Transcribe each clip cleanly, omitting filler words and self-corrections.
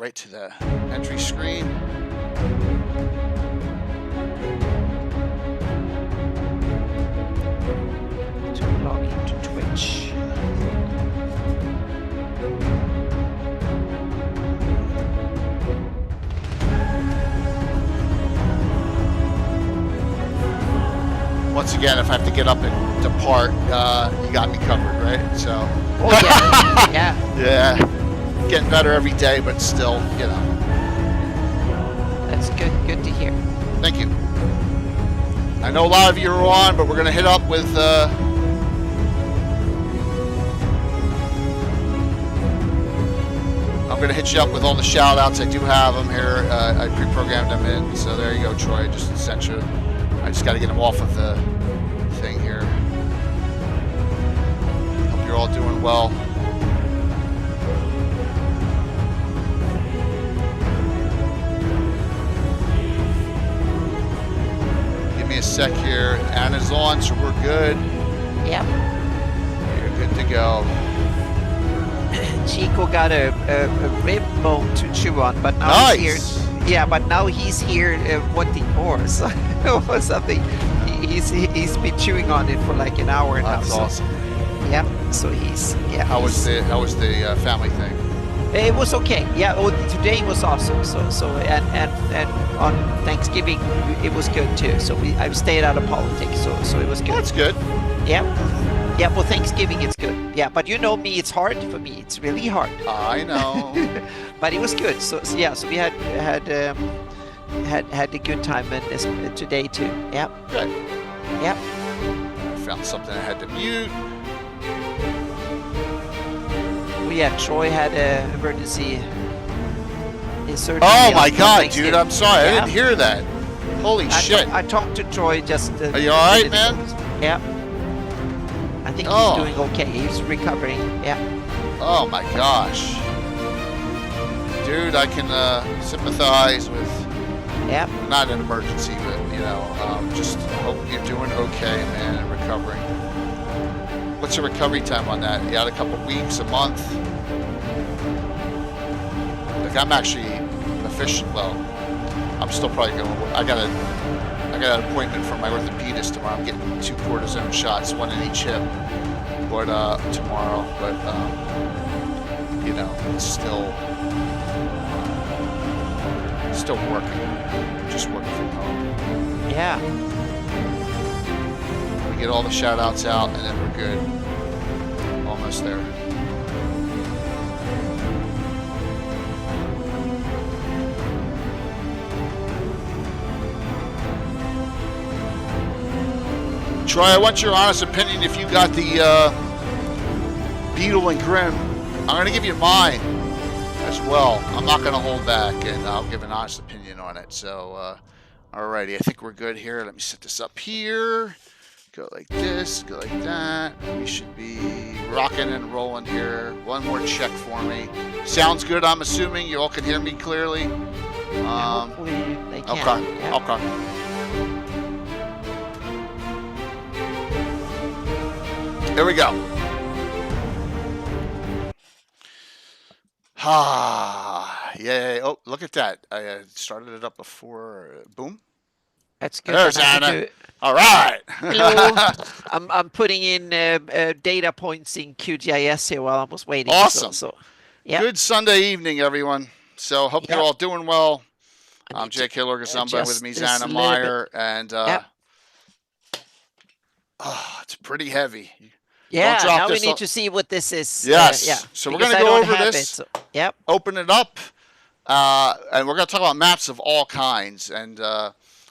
right to the entry screen. To log into Twitch. Once again, if I have to get up and depart, you got me covered, right? So. Oh yeah, yeah. Yeah. Getting better every day, but still, you know. That's good. Good to hear. Thank you. I know a lot of you are on, but we're going to hit up with. I'm going to hit you up with all the shout outs. I do have them here. I pre-programmed them in. So there you go, Troy. Just sent you. I just got to get them off of the thing here. Hope you're all doing well. Give me a sec here. Anna's on, so we're good. Yep. You're good to go. Chico got a rib bone to chew on, but now Nice. he's here. Yeah, but now he's here wanting more. So or something. He's been chewing on it for like an hour now. That's awesome. Yep. So he's How was the family thing? It was okay. Yeah. Oh, today was awesome. So and on Thanksgiving it was good too. So I stayed out of politics. So it was good. That's good. Yeah. Yeah. For Thanksgiving it's good. Yeah. But you know me, it's hard for me. It's really hard. I know. But it was good. So yeah. So we had a good time and today too. Yeah. Good. Yeah. I found something I had to mute. Well, yeah. Troy had an emergency surgery. Oh my on God, Thanksgiving. dude! I'm sorry, Yeah. I didn't hear that. Holy shit! I talked to Troy just. Are you all right, man? Yeah. I think Oh. he's doing okay. He's recovering. Yeah. Oh my gosh, dude! I can sympathize with. Yeah. Not an emergency, but you know, just hope you're doing okay, man, and recovering. What's the recovery time on that? You had a couple weeks, a month? Like I'm actually efficient. Well, I'm still probably going. I got an appointment from my orthopedist tomorrow. I'm getting 2 cortisone shots, 1 in each hip, but tomorrow. But you know, it's still working. Just working from home. Yeah. We get all the shout outs out and then we're good. Almost there. Troy, I want your honest opinion if you got the Beadle and Grimm. I'm going to give you mine as well. I'm not going to hold back, and I'll give an honest opinion on it. So, alrighty, I think we're good here. Let me set this up here. Go like this, go like that. We should be rocking and rolling here. One more check for me. Sounds good, I'm assuming. You all can hear me clearly. Hopefully they can. Okay, Yeah. okay. Here we go. Ah, yay. Oh, look at that. I started it up before. Boom. That's good. There's And I can Anna. do- All right. Hello. I'm putting in data points in QGIS here while I was waiting. Awesome. So yeah. Good Sunday evening, everyone. So hope Yep. you're all doing well. I I'm need Jake Hiller Gazumba adjust with me, this a Zana little Meyer, and Yep. it's pretty heavy. Yeah. drop Now we this need on- to see what this is. Yes. Yeah. So we're Because gonna I go don't over have this. It, so, yep. Open it up, and we're going to talk about maps of all kinds. And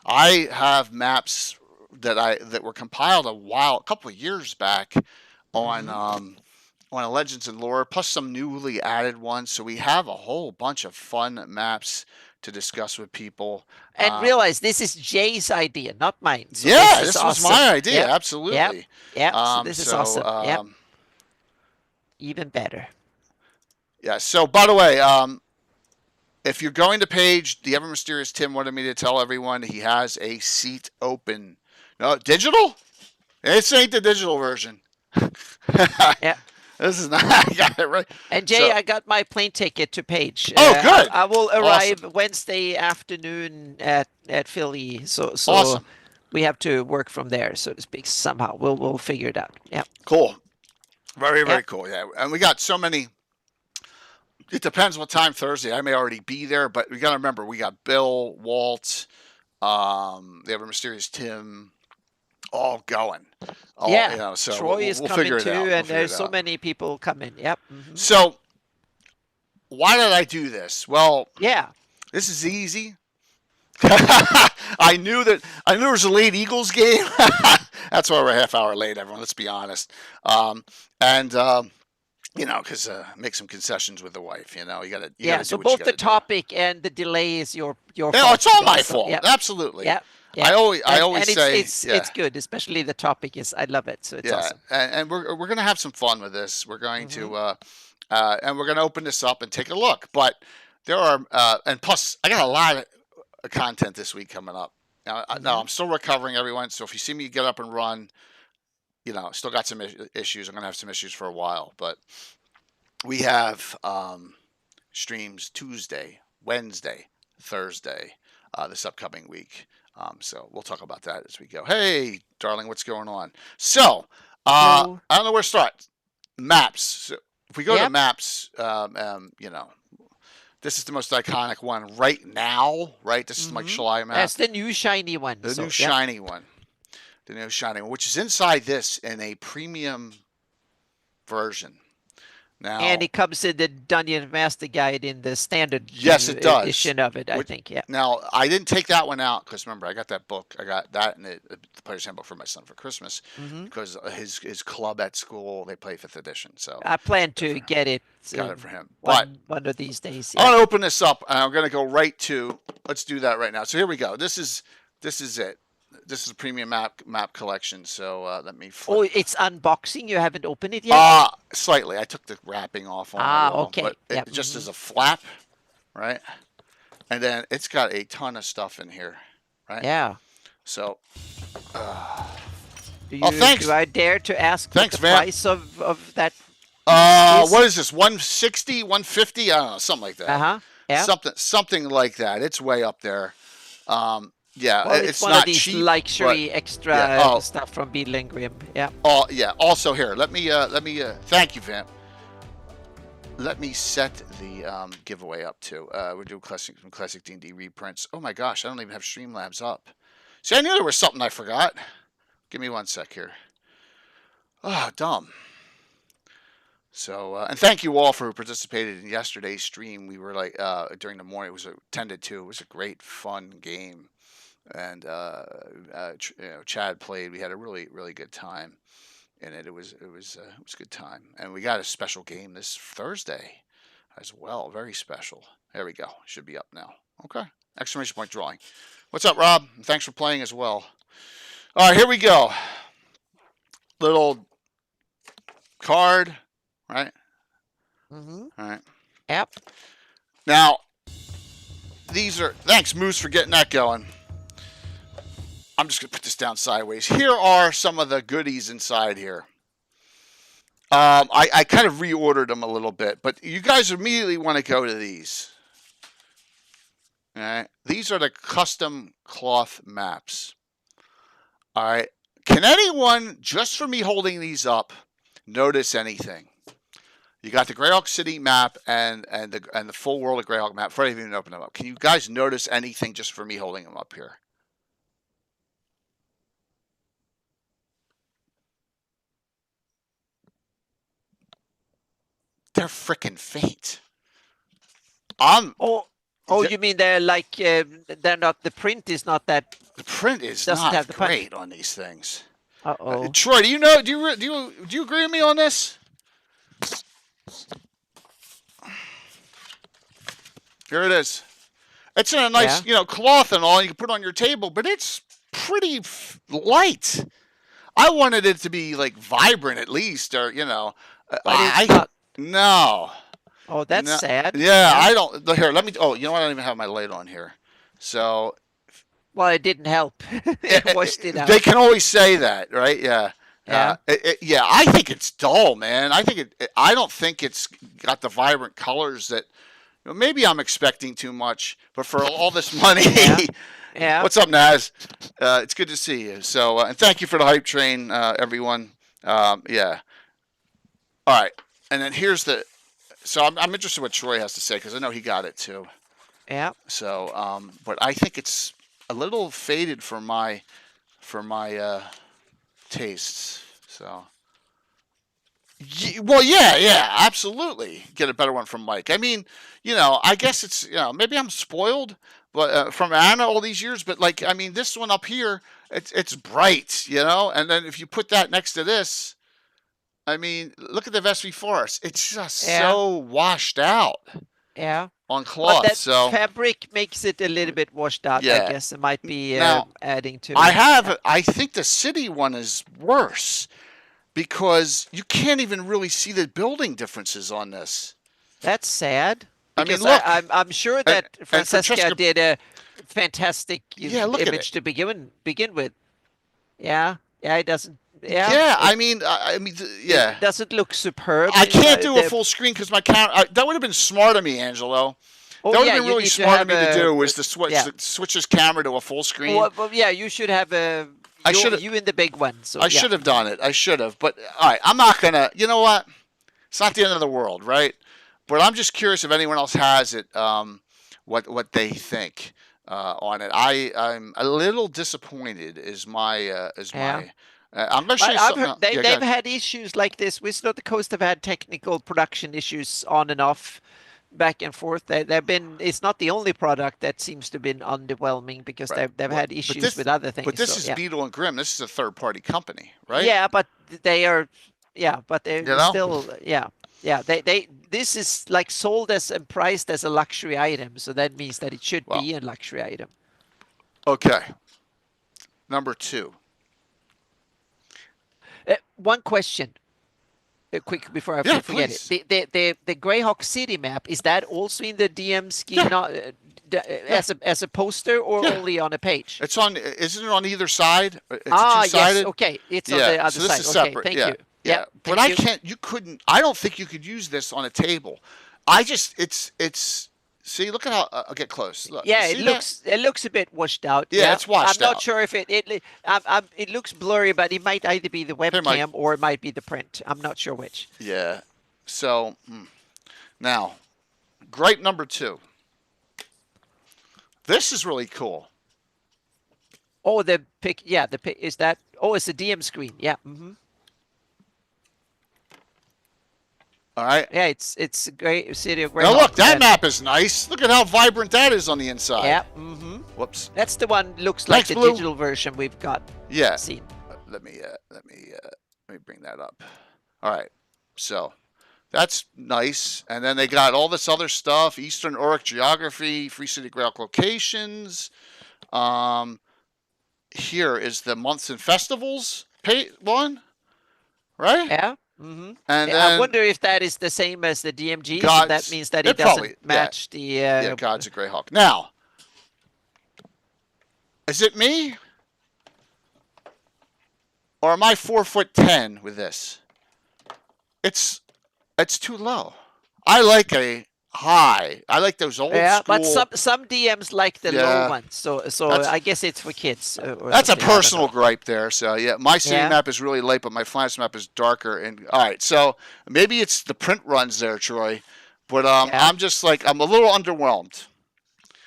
I have maps that were compiled a couple of years back on a Legends and Lore, plus some newly added ones. So we have a whole bunch of fun maps to discuss with people. And realize this is Jay's idea, not mine. So Yeah, this this is was awesome. my idea. Yep. Absolutely. Yep. So this is awesome. Yep. um, Even better. Yeah. So, by the way, if you're going to page, the Ever Mysterious Tim wanted me to tell everyone he has a seat open. No, digital? This ain't the digital version. Yeah. This is not. I got it right. And Jay, So- I got my plane ticket to Page. Oh, good. I will arrive Wednesday afternoon at Philly. So Awesome. we have to work from there, so to speak. Somehow we'll figure it out. Yeah. Cool. Very Yep. cool. Yeah, and we got so many. It depends what time Thursday. I may already be there, but we got to remember we got Bill, Walt, they have a mysterious Tim, all going. Yeah. You know, so Troy we'll is figure coming it too, out. We'll and figure there's it so out. many people coming. Yep. Mhm. So, why did I do this? Well, Yeah. this is easy. I knew there was a late Eagles game. That's why we're a half hour late, everyone. Let's be honest. You know, because make some concessions with the wife. You know, you got to. Yeah. So both the topic and the delay is your Yeah, fault. it's all my So, fault. yeah. Absolutely. Yeah. Yeah. I always And say it's good, especially the topic is. I love it. So it's awesome. and we're gonna have some fun with this. We're going Mm-hmm. to and we're gonna open this up and take a look. But there are and plus I got a lot of content this week coming up. Now, no, I'm still recovering, everyone. So if you see me get up and run, you know, still got some issues. I'm gonna have some issues for a while, but we have streams Tuesday, Wednesday, Thursday, this upcoming week. So we'll talk about that as we go. Hey, darling, what's going on? So I don't know where to start. Maps. So if we go to maps, you know, this is the most iconic one right now, right? This is my July map. That's the new shiny one. The new shiny one. The new shiny one, which is inside this in a premium version. Now, And it comes in the Dungeon Master Guide in the standard Yes, it does. edition of it, I think. Yeah. Now, I didn't take that one out because remember, I got that book. I got that and the Player's Handbook for my son for Christmas because his club at school, they play 5th edition. So I plan to get it. got it for him. But one of these days. I'm going to open this up and I'm going to go right to, let's do that right now. So here we go. This is it. This is a premium map collection. So let me flip. Oh, it's unboxing. You haven't opened it yet? Slightly. I took the wrapping off on it. Okay. But it Yep. just as a flap, right? And then it's got a ton of stuff in here, right? Yeah. So, Thanks. Do I dare to ask Thanks, what the man. price of that? what is this? 160, 150? I don't know, something like that. Yeah. Something like that. It's way up there. Yeah, Well, it's one not of these cheap, luxury but- extra yeah, oh. stuff from Beadle Grimm. Yeah. Oh yeah. Also here, let me thank you, Vamp. Let me set the giveaway up too. We're doing classic D&D reprints. Oh my gosh, I don't even have Streamlabs up. See, I knew there was something I forgot. Give me one sec here. Oh, dumb. So, and thank you all for who participated in yesterday's stream. We were like during the morning. It was attended to. It was a great, fun game, and Chad played. We had a really, really good time in it. It was a good time, and we got a special game this Thursday as well. Very special. There we go. Should be up now. Okay. Exclamation point drawing. What's up, Rob? And thanks for playing as well. All right, here we go. Little card, right? Mm-hmm. All right. Yep. Now, these are, thanks, Moose, for getting that going. I'm just going to put this down sideways. Here are some of the goodies inside here. I kind of reordered them a little bit, but you guys immediately want to go to these. All right. These are the custom cloth maps. All right. Can anyone, just for me holding these up, notice anything? You got the GREYHAWK City map and the full world of GREYHAWK map. Before I even open them up, can you guys notice anything just for me holding them up here? They're freaking faint. Oh, you mean they're like they're not? The print is not that. The print is Doesn't not have the punch. great on these things. Uh-oh. Troy, do you know? Do you agree with me on this? Here it is. It's in a nice, cloth and all. You can put it on your table, but it's pretty light. I wanted it to be like vibrant at least, or But it's not. No. Oh, that's sad. Yeah, I don't. Here, let me. Oh, you know what? I don't even have my light on here. So. Well, it didn't help. It washed it out. They can always say that, right? Yeah. Yeah. Yeah, I think it's dull, man. I don't think it's got the vibrant colors that. Maybe I'm expecting too much, but for all this money, Yeah. Yeah. what's up, Naz? It's good to see you. So, and thank you for the hype train, everyone. Yeah. All right, and then here's the. So I'm interested what Troy has to say because I know he got it too. Yeah. So, but I think it's a little faded for my tastes. So. Well, yeah, absolutely. Get a better one from Mike. I mean, I guess it's, maybe I'm spoiled, but from Anna all these years. But like, I mean, this one up here, it's bright, and then if you put that next to this, I mean, look at the Vespi Forest. It's just so washed out. Yeah. On cloth. But that so fabric makes it a little bit washed out. Yeah. I guess it might be Now, adding to. I think the city one is worse. Because you can't even really see the building differences on this. That's sad. I mean, Because look. I'm sure that Francesca did a fantastic look at image it. to begin with. Yeah, it doesn't. Yeah, Yeah, I mean, yeah. It doesn't look superb. I can't do a full screen because my camera. That would have been smart of me, Angelo. Oh, that would yeah, have been you really need smart of me to have do was to switch his camera to a full screen. Well, yeah, you should have a. I should've- You in the big one. So I should have done it. I should have. But all right, I'm not gonna. You know what? It's not the end of the world, right? But I'm just curious if anyone else has it. What they think on it. I'm a little disappointed. Is my I'm gonna show you I've something. heard they've had issues like this. We North Coast have had technical production issues on and off, back and forth. They've been. It's not the only product that seems to have been underwhelming because Right. they've had issues with other things. But this so, is yeah. Beadle and Grimm. This is a third-party company, right? Yeah, but they are. Yeah, but they're You know? still. Yeah. They. This is like sold as and priced as a luxury item, so that means that it should be a luxury item. Okay. Number 2. One question. Quick before I forget please. it. The GREYHAWK city map, is that also in the DM scheme as a poster or only on a page? It's on. Isn't it on either side? It's Yes. two-sided. Okay, it's on the other so this side. is Okay, separate. thank yeah. you. Yeah, but thank you. You couldn't. I don't think you could use this on a table. It's. See, look at how. I'll get close. Look. Yeah, You it see looks it looks a bit washed out. Yeah, it's washed I'm not out. sure if it looks blurry, but it might either be the Mike. webcam or it might be the print. I'm not sure which. that? Yeah. So now, gripe number 2. This is really cool. Oh, the pic. Yeah, the pic is that. Oh, it's the DM screen. Yeah. Mm-hmm. All right. Yeah, it's a great city of GREYHAWK. Now look, that map is nice. Look at how vibrant that is on the inside. Yeah. Mm-hmm. Whoops. That's the one. Looks like Thanks, the Blue. digital version we've got Yeah. seen. Let me bring that up. All right. So that's nice. And then they got all this other stuff: Eastern Auric geography, Free City GREYHAWK locations. Here is the months and festivals one, right? Yeah. Mm-hmm. And I then wonder if that is the same as the DMG. So Gods- that means that it it doesn't probably- match the. yeah, Gods of GREYHAWK. Now, is it me, or am I 4'10" with this? It's too low. I like a high. I like those old Yeah, school. but some DMs like the Yeah. low ones. So That's- I guess it's for kids. Or That's a something, I don't personal know. gripe there. So yeah, my city Yeah. map is really light, but my Flans map is darker. And all right, so maybe it's the print runs there, Troy. But Yeah. I'm just like I'm a little underwhelmed.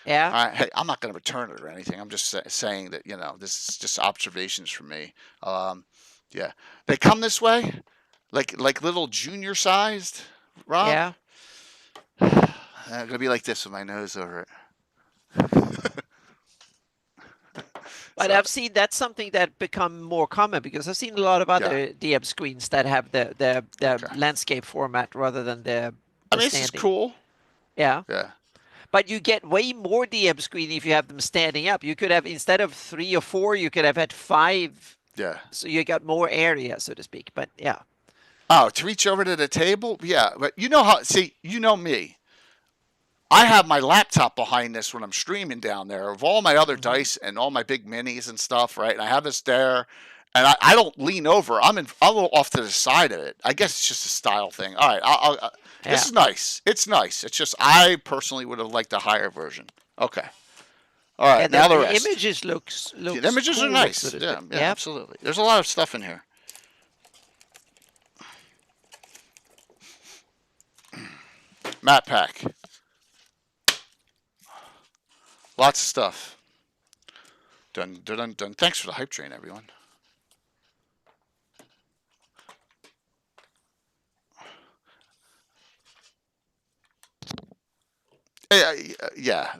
Yeah. All right, hey, I'm not going to return it or anything. I'm just saying that this is just observations from me. Yeah, they come this way, like little junior sized. Rob. Yeah. I'm gonna be like this with my nose over it. But So- I've seen that's something that become more common because I've seen a lot of other DM screens that have the Okay. landscape format rather than the. I mean, this is standing. cool. Yeah. Yeah. But you get way more DM screen if you have them standing up. You could have, instead of 3 or 4, you could have had 5. Yeah. So you got more area, so to speak. But yeah. Oh, to reach over to the table? Yeah, but you know how, see, you know me. I have my laptop behind this when I'm streaming down there of all my other dice and all my big minis and stuff, right? And I have this there, And I don't lean over. I'm a little off to the side of it. I guess it's just a style thing. All right, this Yeah. is nice. It's nice. It's just I personally would have liked a higher version. Okay. All right, And now the the rest. images looks The images are cool, nice. so to Yeah, speak. yeah, Yep. absolutely. There's a lot of stuff in here. Map pack. Lots of stuff. Dun, dun, dun, dun. Thanks for the hype train, everyone. Yeah.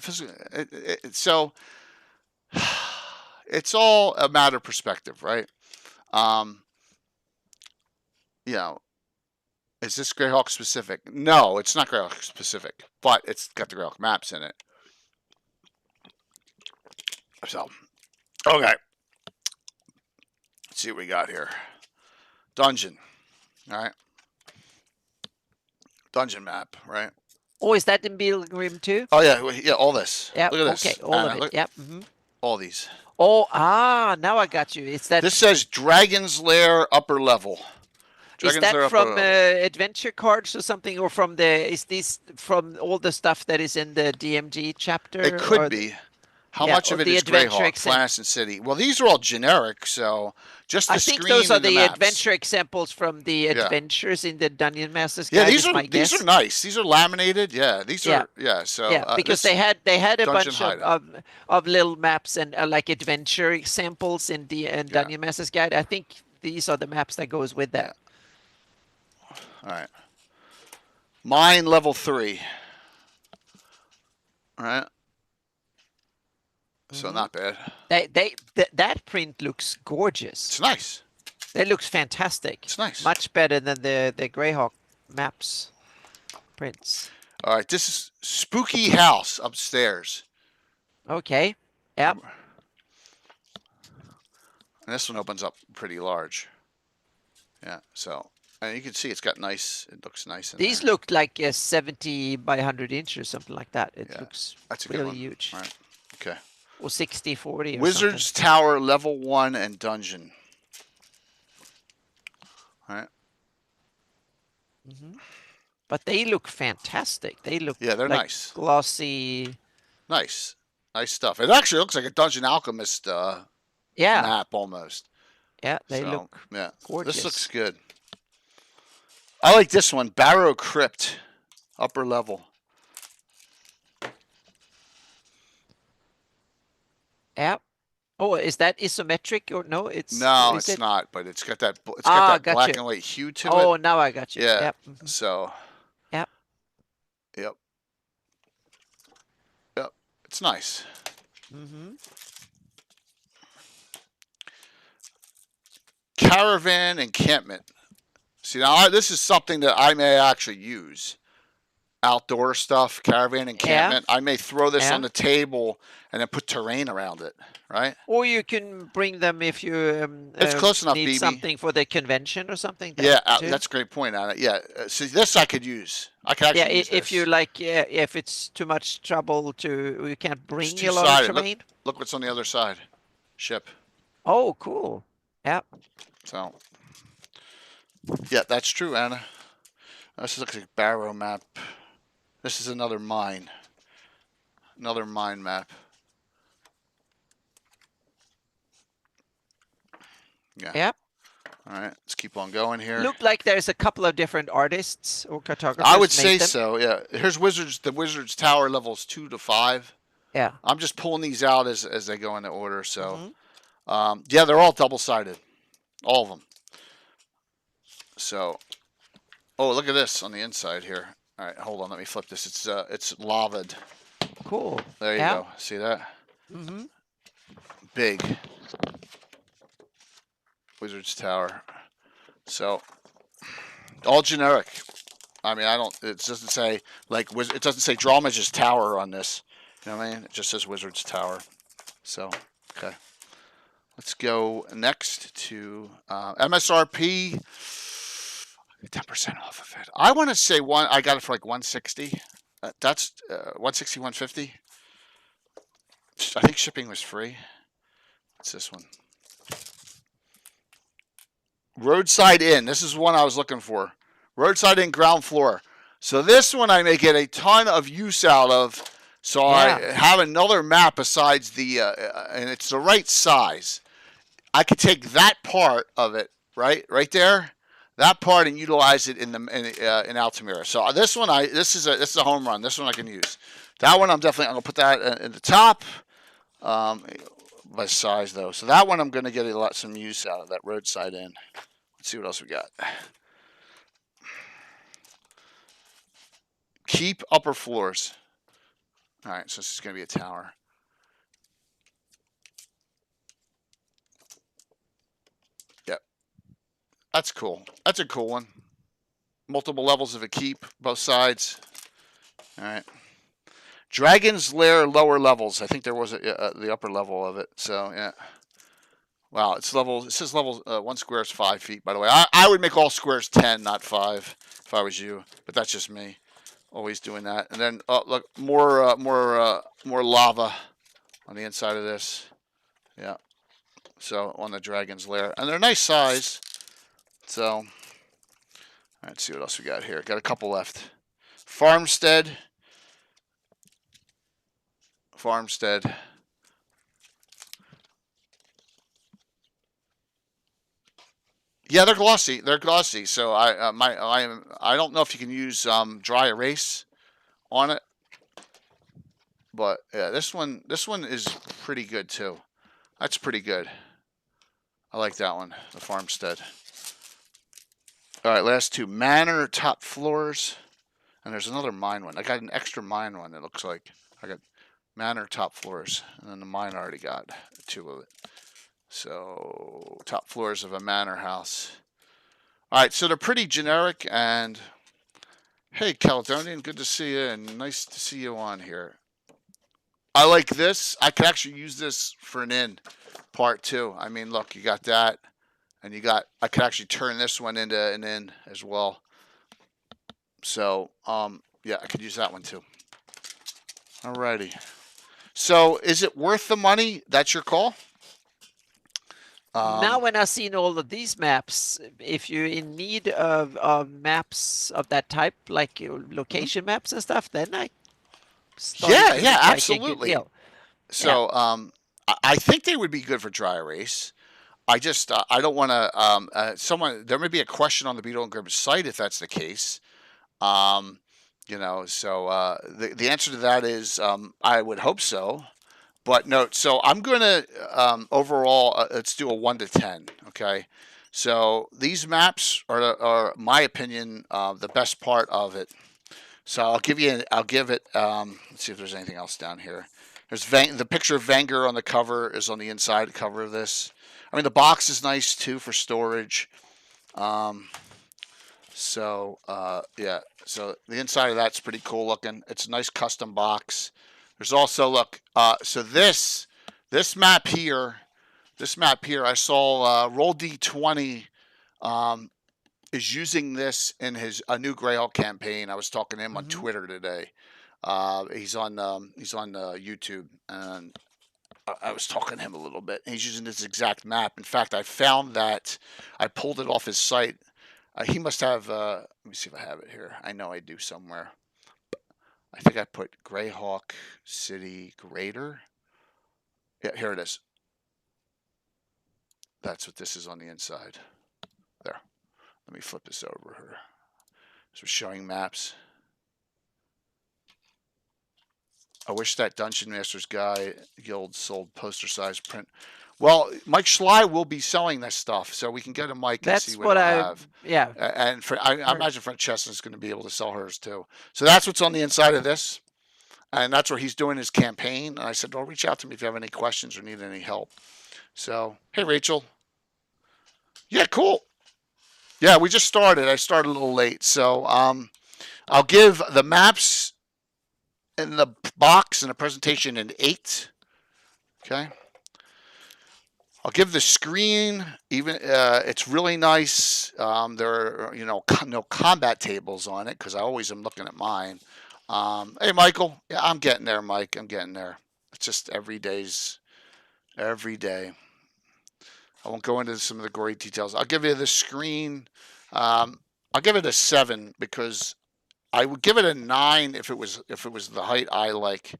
So it's all a matter of perspective, right? You know, is this GREYHAWK specific? No, it's not GREYHAWK specific, but it's got the GREYHAWK maps in it. So, okay. Let's see what we got here. Dungeon. All right. Dungeon map, right? Oh, is that in Beadle Grimm too? Oh, yeah. Yeah, all this. Yeah. Look at this. Okay, all of it. Look, Yep. all these. Oh, now I got you. It's that. This says Dragon's Lair upper level. Is that from adventure cards or something, or from the? Is this from all the stuff that is in the DMG chapter? It could be. How much of it is GREYHAWK, Flash City? Well, these are all generic, so just the screen. I think those are and the maps. Adventure examples from the adventures in the Dungeon Master's Guide. Yeah, these are nice. These are laminated. Yeah, these are So because they had a bunch of little maps and like adventure examples in the Dungeon Master's Guide. I think these are the maps that goes with that. Yeah. All right. Mine level 3. All right. So not bad. That print looks gorgeous. It's nice. It looks fantastic. It's nice. Much better than the GREYHAWK maps prints. All right, this is Spooky House upstairs. Okay. Yep. And this one opens up pretty large. Yeah. So and you can see it's got nice. It looks nice. These look like 70 by 100 inch or something like that. It looks that's a really good one. huge. All right. Okay. Or 60/40 or Wizard's something. Tower level 1 and dungeon. All right. But they look fantastic. They look they're like nice. Glossy. Nice stuff. It actually looks like a Dungeon Alchemist map almost. Yeah, they look gorgeous. This looks good. I like this one, Barrow Crypt, upper level. Yeah. Oh, is that isometric or no? It's not. But it's got that black and white hue to it. Oh, now I got you. Yeah. Yep. So. Yep. Yep. It's nice. Caravan encampment. See, now this is something that I may actually use. Outdoor stuff, caravan encampment. I may throw this on the table and then put terrain around it, right? Or you can bring them if you it's close enough, need BB. something for the convention or something. That's a great point, Anna. Yeah, see, this I could use. I could actually use if this. you like, if it's too much trouble you can't bring a lot of terrain. Look what's on the other side. Ship. Oh, cool. Yeah. So, yeah, that's true, Anna. This looks like a Barrow map. This is another mine. Another mine map. Yeah. Yep. All right, let's keep on going here. Look like there's a couple of different artists or cartographers. I would say so, yeah. Here's the Wizard's Tower levels 2 to 5. Yeah. I'm just pulling these out as they go into order, so. Yeah, they're all double-sided. All of them. So, oh, look at this on the inside here. All right, hold on. Let me flip this. It's lavaed. Cool. There you go. See that? Big. Wizard's Tower. So, all generic. I mean, it doesn't say it doesn't say Dramage's Tower on this. You know what I mean? It just says Wizard's Tower. So, okay. Let's go next to MSRP. 10% off of it. I want to say I got it for like 160. That's 160, 150. I think shipping was free. What's this one? Roadside in. This is one I was looking for. Roadside in, ground floor. So this one I may get a ton of use out of. So Yeah. I have another map besides the, and it's the right size. I could take that part of it, right there, that part, and utilize it in Altamira. So this one, this is a home run. This one I can use. That one I'm gonna put that in the top. By size though, so that one I'm gonna get some use out of that roadside in. Let's see what else we got. Keep upper floors. All right, so this is gonna be a tower. Yep, that's cool. That's a cool one. Multiple levels of a keep, both sides. All right. Dragon's Lair lower levels. I think there was the upper level of it. So yeah. Wow, it's level. It says level 1 square is 5 feet. By the way, I would make all squares 10, not 5, if I was you. But that's just me. Always doing that. And then look, more lava on the inside of this. Yeah. So on the Dragon's Lair, and they're nice size. So let's see what else we got here. Got a couple left. Farmstead. Yeah, they're glossy. They're glossy. So I don't know if you can use dry erase on it, but yeah, this one is pretty good too. That's pretty good. I like that one, the Farmstead. All right, last two. Manor top floors, and there's another mine one. I got an extra mine one. It looks like I got Manor top floors, and then the mine already got 2 of it. So top floors of a manor house. All right, so they're pretty generic. And hey, Caledonian, good to see you, and nice to see you on here. I like this. I could actually use this for an inn part too. I mean, look, you got that, and you got. I could actually turn this one into an inn as well. So yeah, I could use that one too. Alrighty. So is it worth the money? That's your call. Now, when I've seen all of these maps, if you're in need of maps of that type, like your location maps and stuff, then I yeah, absolutely. So yeah. I think they would be good for dry erase. I just I don't want to. Someone there may be a question on the Beadle and Grimm site if that's the case. You know, so the answer to that is I would hope so. But no, so I'm going to overall, let's do a 1 to 10, okay? So these maps are my opinion, the best part of it. So I'll give it, let's see if there's anything else down here. There's the picture of Wenger on the cover is on the inside cover of this. I mean, the box is nice too for storage. Yeah, so the inside of that's pretty cool looking. It's a nice custom box. There's also, look, so this map here, I saw Roll D20 is using this in his new GREYHAWK campaign. I was talking to him on Twitter today. He's on YouTube, and I was talking to him a little bit. He's using this exact map. In fact, I found that I pulled it off his site. He must have. Let me see if I have it here. I know I do somewhere. I think I put GREYHAWK City Greater. Yeah, here it is. That's what this is on the inside. There. Let me flip this over here. So we're showing maps. I wish that Dungeon Masters Guild sold poster size print. Well, Mike Schley will be selling this stuff, so we can get a mic and see what I have. Yeah. And I imagine Francesca is going to be able to sell hers too. So that's what's on the inside of this. And that's where he's doing his campaign. And I said, well, reach out to me if you have any questions or need any help. So, hey, Rachel. Yeah, cool. Yeah, we just started. I started a little late. So I'll give the maps in the box and the presentation an 8. Okay. I'll give the screen even. It's really nice. There are no combat tables on it because I always am looking at mine. Hey, Michael. Yeah, I'm getting there, Mike. I'm getting there. It's just every day. I won't go into some of the gory details. I'll give you the screen. I'll give it a 7 because I would give it a 9 if it was the height I like.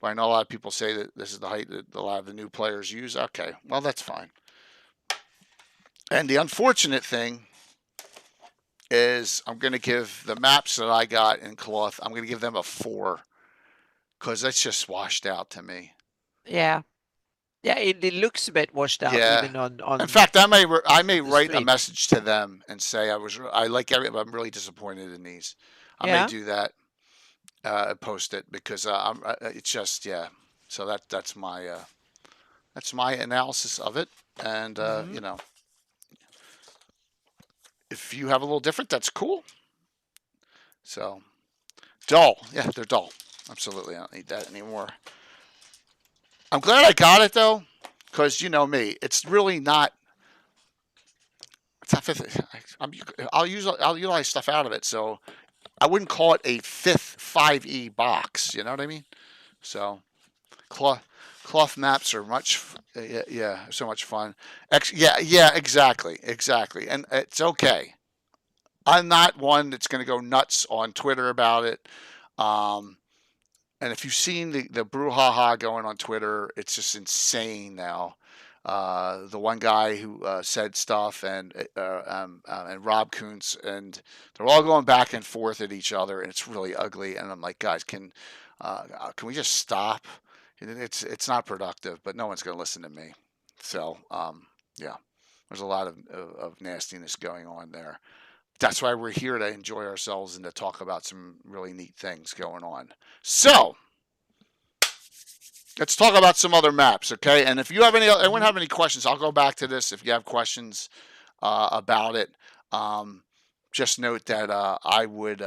But I know a lot of people say that this is the height that a lot of the new players use. Okay, well that's fine. And the unfortunate thing is I'm going to give the maps that I got in cloth, I'm going to give them a 4 because that's just washed out to me. Yeah. Yeah, it looks a bit washed out Yeah. even on In fact, I may write a stream. message to them and say I like every, but I'm really disappointed in these. I may Yeah. do that, post it because it's just So that's my analysis of it, and you know, if you have a little different, that's cool. So dull, yeah, they're dull. Absolutely, I don't need that anymore. I'm glad I got it though, because you know me, it's really not. It's not fifth. I'll utilize stuff out of it, so I wouldn't call it a fifth 5E box. You know what I mean? So cloth maps are so much fun. Exactly, and it's okay. I'm not one that's going to go nuts on Twitter about it. And if you've seen the brouhaha going on Twitter, it's just insane now. The one guy who said stuff and Rob Kuntz, and they're all going back and forth at each other, and it's really ugly. And I'm like, guys, can we just stop? It's not productive, but no one's going to listen to me. So yeah, there's a lot of nastiness going on there. That's why we're here, to enjoy ourselves and to talk about some really neat things going on. So let's talk about some other maps, okay? And if you have anyone have any questions, I'll go back to this. If you have questions about it, just note that I would.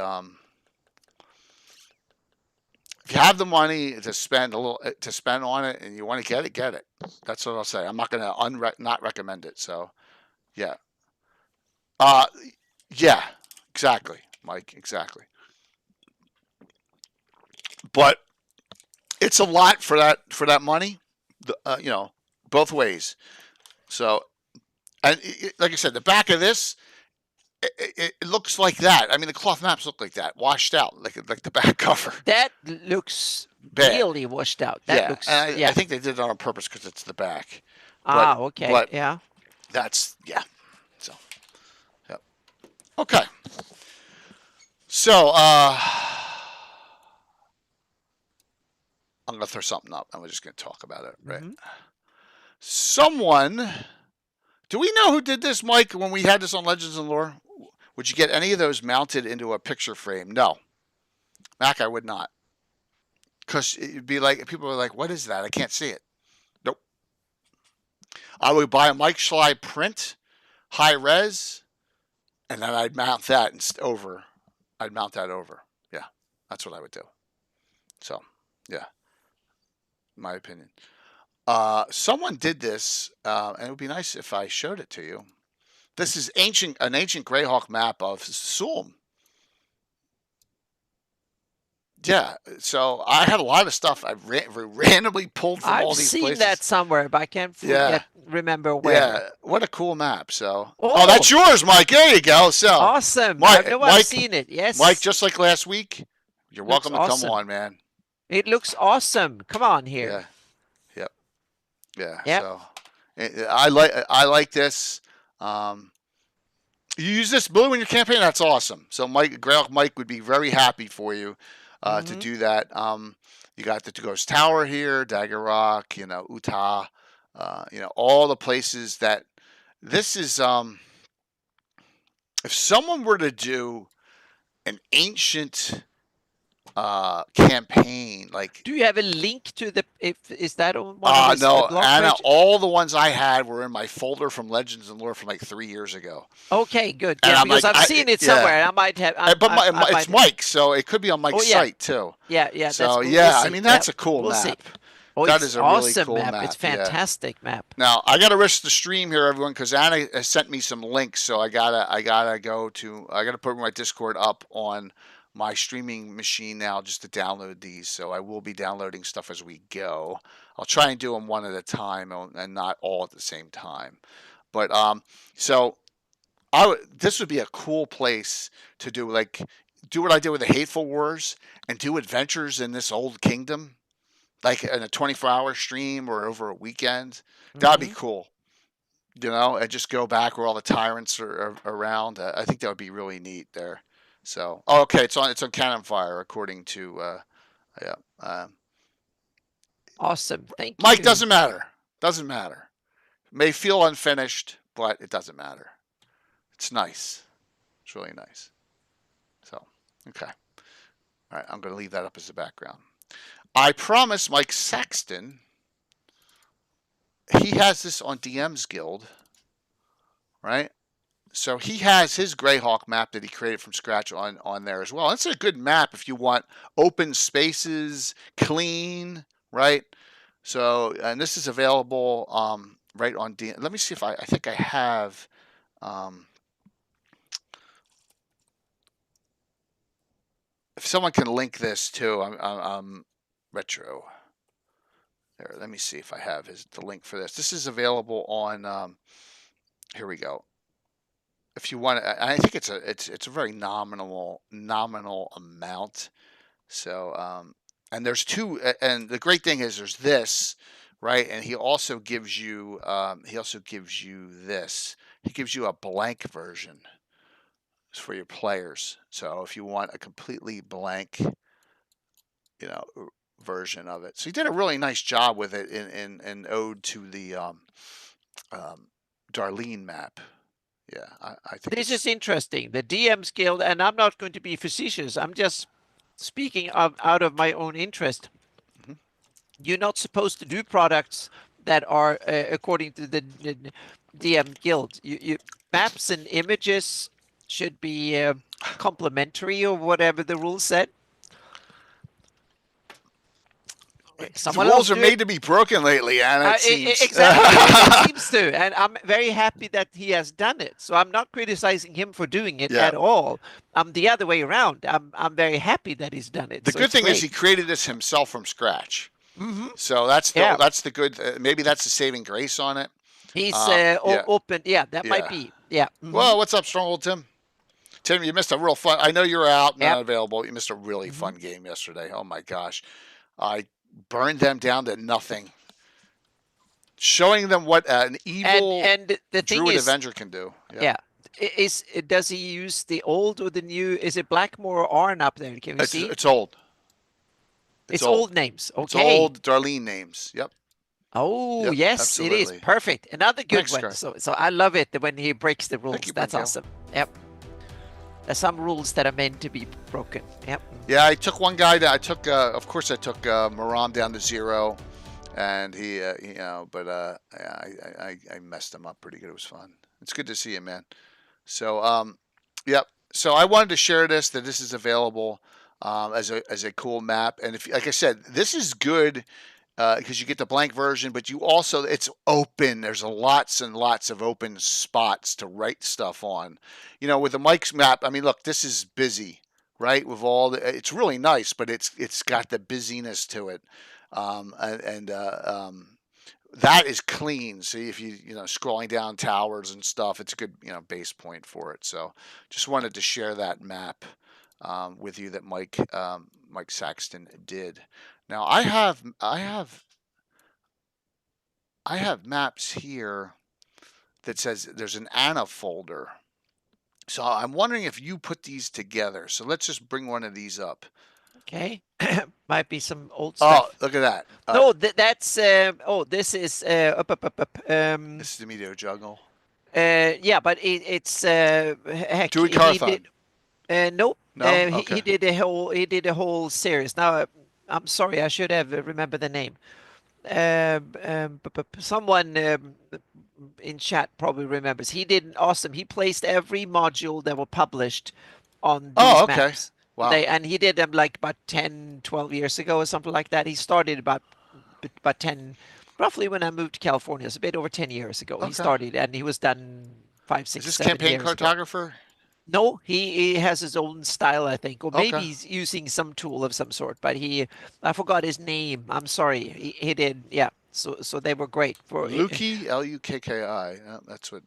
If you have the money to spend on it, and you want to get it. That's what I'll say. I'm not going to not recommend it. So, yeah. Yeah, exactly, Mike, exactly. But it's a lot for that money, you know, both ways. So, and like I said, the back of this, it looks like that. I mean, the cloth maps look like that, washed out, like the back cover. That looks Bad. really washed out. That looks. And I think they did it on purpose because it's the back. Okay. But yeah. That's So, yep. Okay. So, I'm gonna throw something up, and we're just gonna talk about it, right? Someone, do we know who did this, Mike? When we had this on Legends and Lore, would you get any of those mounted into a picture frame? No, Mac, I would not, because it'd be like people are like, "What is that? I can't see it." Nope. I would buy a Mike Schley print, high res, and then I'd mount that over. I'd mount that over. Yeah, that's what I would do. So, yeah, my opinion. Someone did this, and it would be nice if I showed it to you. This is an ancient GREYHAWK map of Sulm. Yeah, so I had a lot of stuff I randomly pulled from all these places. I've seen that somewhere, but I can't remember where. Yeah, what a cool map. So, that's yours, Mike. There you go. So awesome. Mike, I've seen it. Yes, Mike. Just like last week, you're welcome to come on, man. It looks awesome. Come on here. Yeah. So I like this. You use this blue in your campaign. That's awesome. So GREYHAWK Mike would be very happy for you to do that. You got the Ghost Tower here, Dagger Rock, you know, Utah, you know, all the places that this is. If someone were to do an ancient campaign, like, do you have a link to the? Is that on one of his no, blog Anna, pages? all the ones I had were in my folder from Legends and Lore from like 3 years ago. Okay, good. Yeah, because I've seen it somewhere. I might have. It's Mike, so it could be on Mike's site too. Yeah. So I mean, that's a cool map. See. Oh, that is a really awesome cool map. It's fantastic map. Now I got to risk the stream here, everyone, because Anna sent me some links, so I gotta put my Discord up on my streaming machine now just to download these. So I will be downloading stuff as we go. I'll try and do them one at a time and not all at the same time. But so this would be a cool place to do what I did with the Hateful Wars and do adventures in this old kingdom, like in a 24-hour stream or over a weekend. That'd be cool. And just go back where all the tyrants are around. I think that would be really neat there. So, okay, it's on Cannon Fire according to, yeah. Awesome, thank you. Mike, doesn't matter. Doesn't matter. May feel unfinished, but it doesn't matter. It's nice. It's really nice. So, okay. All right, I'm going to leave that up as a background. I promised Mike Saxton. He has this on DM's Guild, right? So he has his GREYHAWK map that he created from scratch on there as well. It's a good map if you want open spaces, clean, right? So, and this is available right on DM. Let me see if I think I have. If someone can link this too, I'm retro. There, let me see if I have the link for this. This is available on. Here we go. If you want, I think it's a very nominal amount. So, and there's two, and the great thing is there's this, right? And he also gives you this. He gives you a blank version for your players. So if you want a completely blank, version of it. So he did a really nice job with it in ode to the Darlene map. Yeah, I think this is interesting. The DM's Guild, and I'm not going to be facetious. I'm just speaking out of my own interest. You're not supposed to do products that are according to the DM Guild. You maps and images should be complementary or whatever the rules said. The rules are made to be broken lately, and it seems. Exactly, it seems to, and I'm very happy that he has done it. So I'm not criticizing him for doing it at all. I'm the other way around. I'm very happy that he's done it. The good thing is he created this himself from scratch. So that's the good. Maybe that's the saving grace on it. He's open. Yeah, that might be. Yeah. Well, what's up, Stronghold Tim? Tim, you missed a real fun. I know you were out and not available. You missed a really fun game yesterday. Oh my gosh, I burned them down to nothing, showing them what an evil and the Druid Avenger can do. Does he use the old or the new? Is it Blackmore or Arn up there? Can we see? It's old. It's old names. Okay. It's old Darlene names. Yep. Oh yes, absolutely. It is perfect. Another good one. So I love it when he breaks the rules. That's awesome. Yep. There's some rules that are meant to be broken. Yep. Yeah, I took one guy that of course I took Maram down to 0, and he, but I messed him up pretty good. It was fun. It's good to see him, man. So, yep. So I wanted to share this, that this is available as a cool map, and if, like I said, this is good. Because you get the blank version, but you also, it's open. There's lots and lots of open spots to write stuff on. With the Mike's map, I mean, look, this is busy, right? With all it's really nice, but it's got the busyness to it, and that is clean. So if you scrolling down towers and stuff, it's a good base point for it. So just wanted to share that map with you that Mike Saxton did. Now I have maps here that says there's an Anna folder. So I'm wondering if you put these together. So let's just bring one of these up. Okay. Might be some old stuff. Oh, look at that. No, that's this is this is the Meteor Jungle. Yeah, but it's heck, Dewey Carthon. Nope. No? Okay. He did a whole series. Now I'm sorry, I should have remembered the name. Someone in chat probably remembers. He did awesome. He placed every module that were published on these maps. Wow. And he did them like about 10, 12 years ago or something like that. He started about 10, roughly when I moved to California. It's a bit over 10 years ago. He started, and he was done 5, 6, 7 years ago. Is this campaign cartographer? No, he has his own style, I think, or maybe he's using some tool of some sort. But I forgot his name. I'm sorry. He did, yeah. So they were great for Lukey, Lukki. That's what.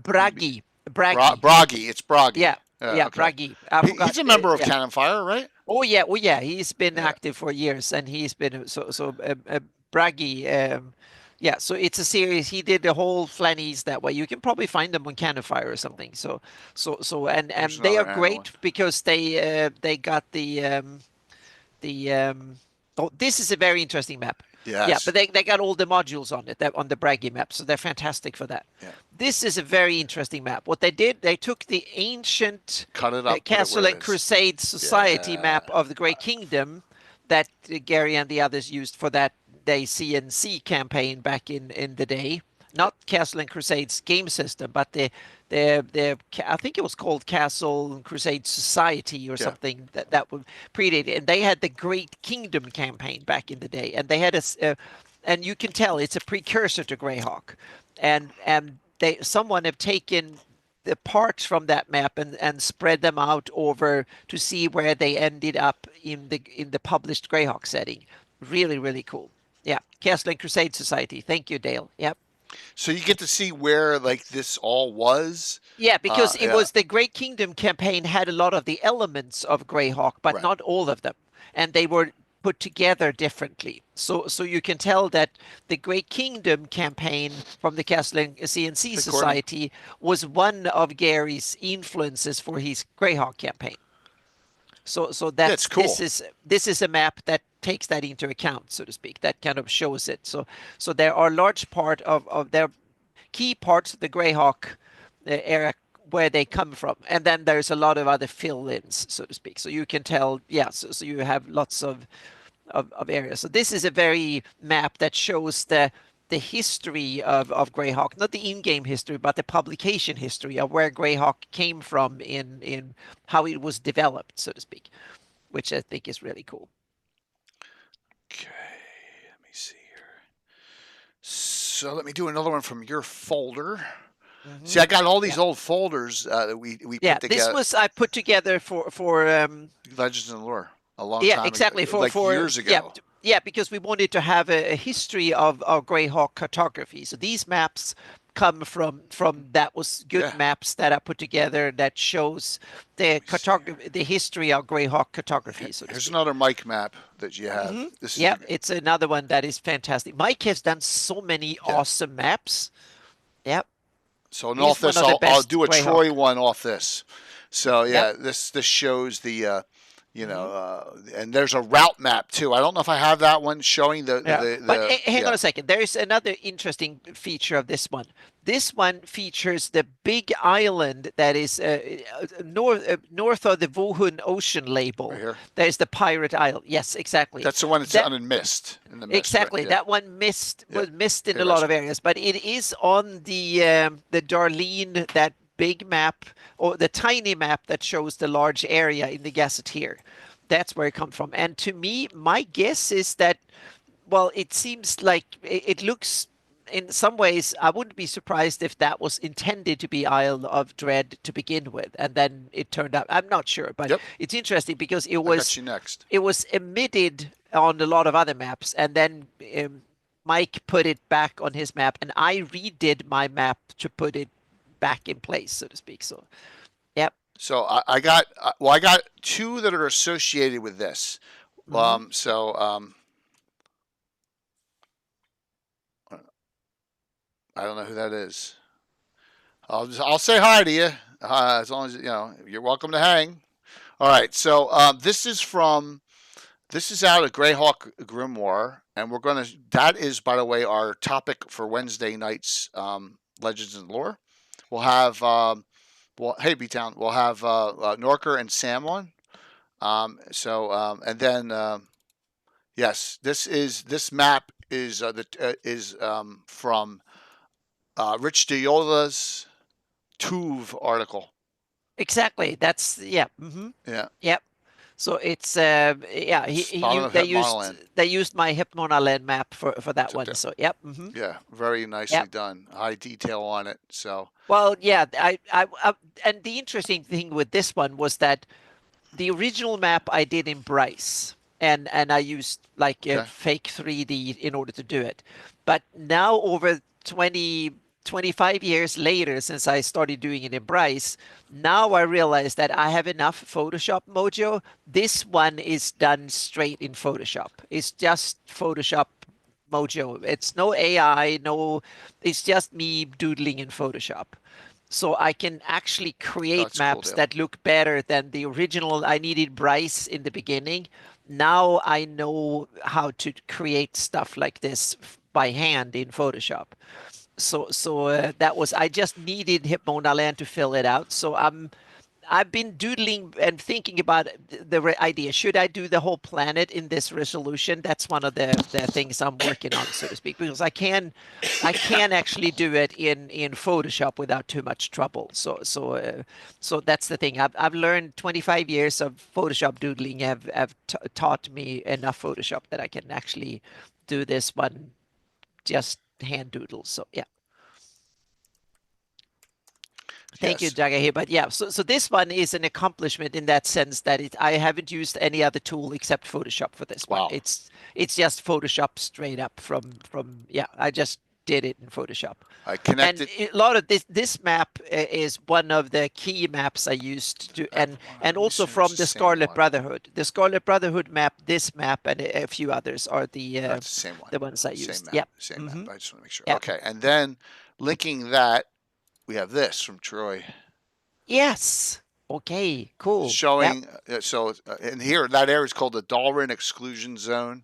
Bragi. Bragi. It's Bragi. Yeah, yeah, Okay. Bragi. I forgot. He's a member of Yeah. Cannon Fire, right? Oh yeah. He's been Yeah. active for years, and he's been Bragi. Yeah, so it's a series. He did the whole Flannies that way. You can probably find them on Cannon Fire or something. And There's they are another great one. because they got the oh, this is a very interesting map. Yes. Yeah, but they got all the modules on it, on the Bragi map, so they're fantastic for that. Yeah. This is a very interesting map. What they did, they took the ancient Cut it up, Castle and Crusade Society map of the Great Kingdom that Gary and the others used for that day CNC campaign back in the day. Not Castle and Crusade's game system, but the I think it was called Castle and Crusade Society or something that would predate it. And they had the Great Kingdom campaign back in the day, and they had and you can tell it's a precursor to GREYHAWK, and someone have taken the parts from that map and spread them out over to see where they ended up in the published GREYHAWK setting. Really cool. Yeah, Castle and Crusade Society. Thank you, Dale. Yep. So you get to see where like this all was. Yeah, because it was the Great Kingdom campaign had a lot of the elements of GREYHAWK, but not all of them, and they were put together differently. So you can tell that the Great Kingdom campaign from the Castle and CNC Society was one of Gary's influences for his GREYHAWK campaign. So that's cool. This is a map that takes that into account, so to speak. That kind of shows it. So there are large part of their key parts of the GREYHAWK era where they come from, and then there's a lot of other fill-ins, so to speak. So you can tell, so you have lots of areas. So this is a very map that shows the history of GREYHAWK, not the in-game history, but the publication history of where GREYHAWK came from in how it was developed, so to speak, which I think is really cool. Okay, let me see here. So let me do another one from your folder. See, I got all these old folders that we put together. This was I put together for Legends and Lore a long time exactly ago, like years ago. Yeah, because we wanted to have a history of GREYHAWK cartography. So these maps come from that was good maps that I put together that shows the history of GREYHAWK cartography. So here's another Mike map that you have. It's another one that is fantastic. Mike has done so many awesome maps. Yep. So and off this, I'll do a Troy one off this. So this shows the and there's a route map too. I don't know if I have that one showing the. But hang on a second. There is another interesting feature of this one. This one features the big island that is north of the Wuhun Ocean label. Right here. There's the Pirate Isle. Yes, exactly. That's the one that's in mist. Exactly. Right? That one was missed in a lot of areas, but it is on the Darlene, that big map, or the tiny map that shows the large area in the gazetteer. That's where it comes from. And to me, my guess is that, well, it seems like it looks, in some ways, I wouldn't be surprised if that was intended to be Isle of Dread to begin with, and then it turned out. I'm not sure, but it's interesting because it was emitted on a lot of other maps, and then Mike put it back on his map, and I redid my map to put it back in place, so to speak. So, yep. So I got two that are associated with this. I don't know who that is. I'll say hi to you as long as you're welcome to hang. All right. So this is out of GREYHAWK Grimoire, and that is, by the way, our topic for Wednesday night's Legends and Lore. We'll have hey B-Town, we'll have Norker and Sam on. And then yes, this map is from Rich Diola's Tuve article. Exactly. That's Yep. So it's they used my Hypnonaland map for that one. So yep. Yeah, very nicely done. High detail on it. So well, yeah. I and the interesting thing with this one was that the original map I did in Bryce, and I used like a Okay. fake 3D in order to do it. But now over 25 years later, since I started doing it in Bryce, now I realize that I have enough Photoshop mojo. This one is done straight in Photoshop. It's just Photoshop mojo. It's no AI, no, it's just me doodling in Photoshop. So I can actually create That's a cool maps deal. that look better than the original. I needed Bryce in the beginning. Now I know how to create stuff like this by hand in Photoshop. So that was, I just needed Hypmona Land to fill it out. So I've been doodling and thinking about the idea. Should I do the whole planet in this resolution? That's one of the things I'm working on, so to speak, because I can actually do it in Photoshop without too much trouble. So that's the thing. I've learned 25 years of Photoshop doodling have taught me enough Photoshop that I can actually do this one just hand doodle. So yeah. Thank you, Yes. Jagahi. But yeah, so this one is an accomplishment in that sense that I haven't used any other tool except Photoshop for this one. Wow. It's just Photoshop straight up from yeah. I just did it in Photoshop. I And connected. a lot of this map is one of the key maps I used to, and Let me also see if from it's the same Scarlet one. Brotherhood. The Scarlet Brotherhood map, this map, and a few others are That's the same one. the ones I Same used. map. Yep. Same map. I just want to make sure. Yep. Okay. And then linking that, we have this from Troy. Yes. Okay. Cool. Yep. Showing, and here, that area is called the Dalrin Exclusion Zone,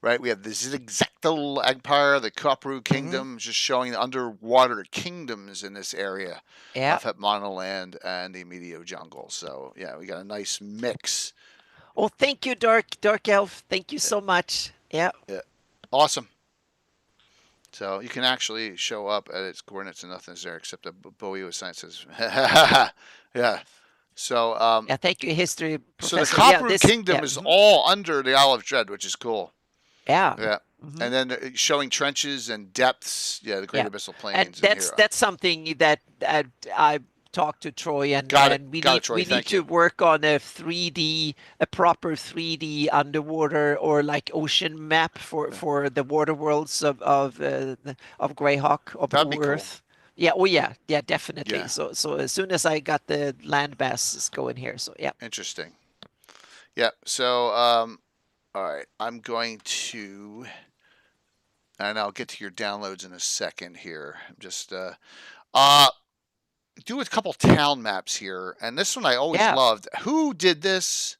right? We have the Zigzactal Empire, the Kopru Kingdom, just showing the underwater kingdoms in this area Yeah. of Hypmona Land and the Medio Jungle. So, yeah, we got a nice mix. Oh, thank you, Dark Elf. Thank you so much. Yeah. Yeah. Awesome. So you can actually show up at its coordinates and nothing's there except a Bowie with sciences. Yeah. So Yeah. Thank you, history so the professor. Yeah. Kopru This. Kingdom Yeah. is all under the Isle of Dread, which is cool. Yeah. Yeah. And then showing trenches and depths. Yeah, the Great Yeah. Abyssal And Plains. And that's something that I talked to Troy and Got it. we Got need it, Troy. we need Thank to you. work on a proper 3D underwater or like ocean map for the water worlds of GREYHAWK of That'd be cool. Earth. Yeah. Oh yeah. Yeah. Definitely. Yeah. So as soon as I got the land masses going here, so yeah. Interesting. Yeah. So all right. I'm going to, and I'll get to your downloads in a second here. Just do a couple town maps here, and this one I always Yeah. loved. Who did this?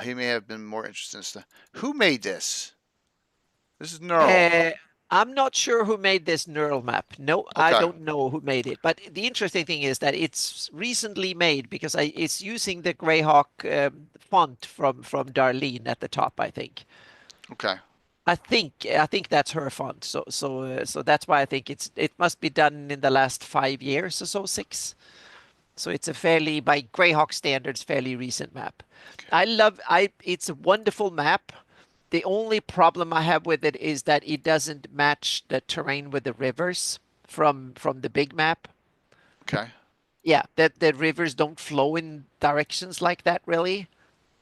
He may have been more interested in stuff. Who made this? This is Neural. I'm not sure who made this neural map. No, I Okay. don't know who made it. But the interesting thing is that it's recently made because it's using the GREYHAWK font from Darlene at the top, I think. Okay. I think that's her font. So that's why I think it must be done in the last 5 years or so, 6. So it's a fairly, by GREYHAWK standards, fairly recent map. It's a wonderful map. The only problem I have with it is that it doesn't match the terrain with the rivers from the big map. Okay. Yeah, that the rivers don't flow in directions like that really,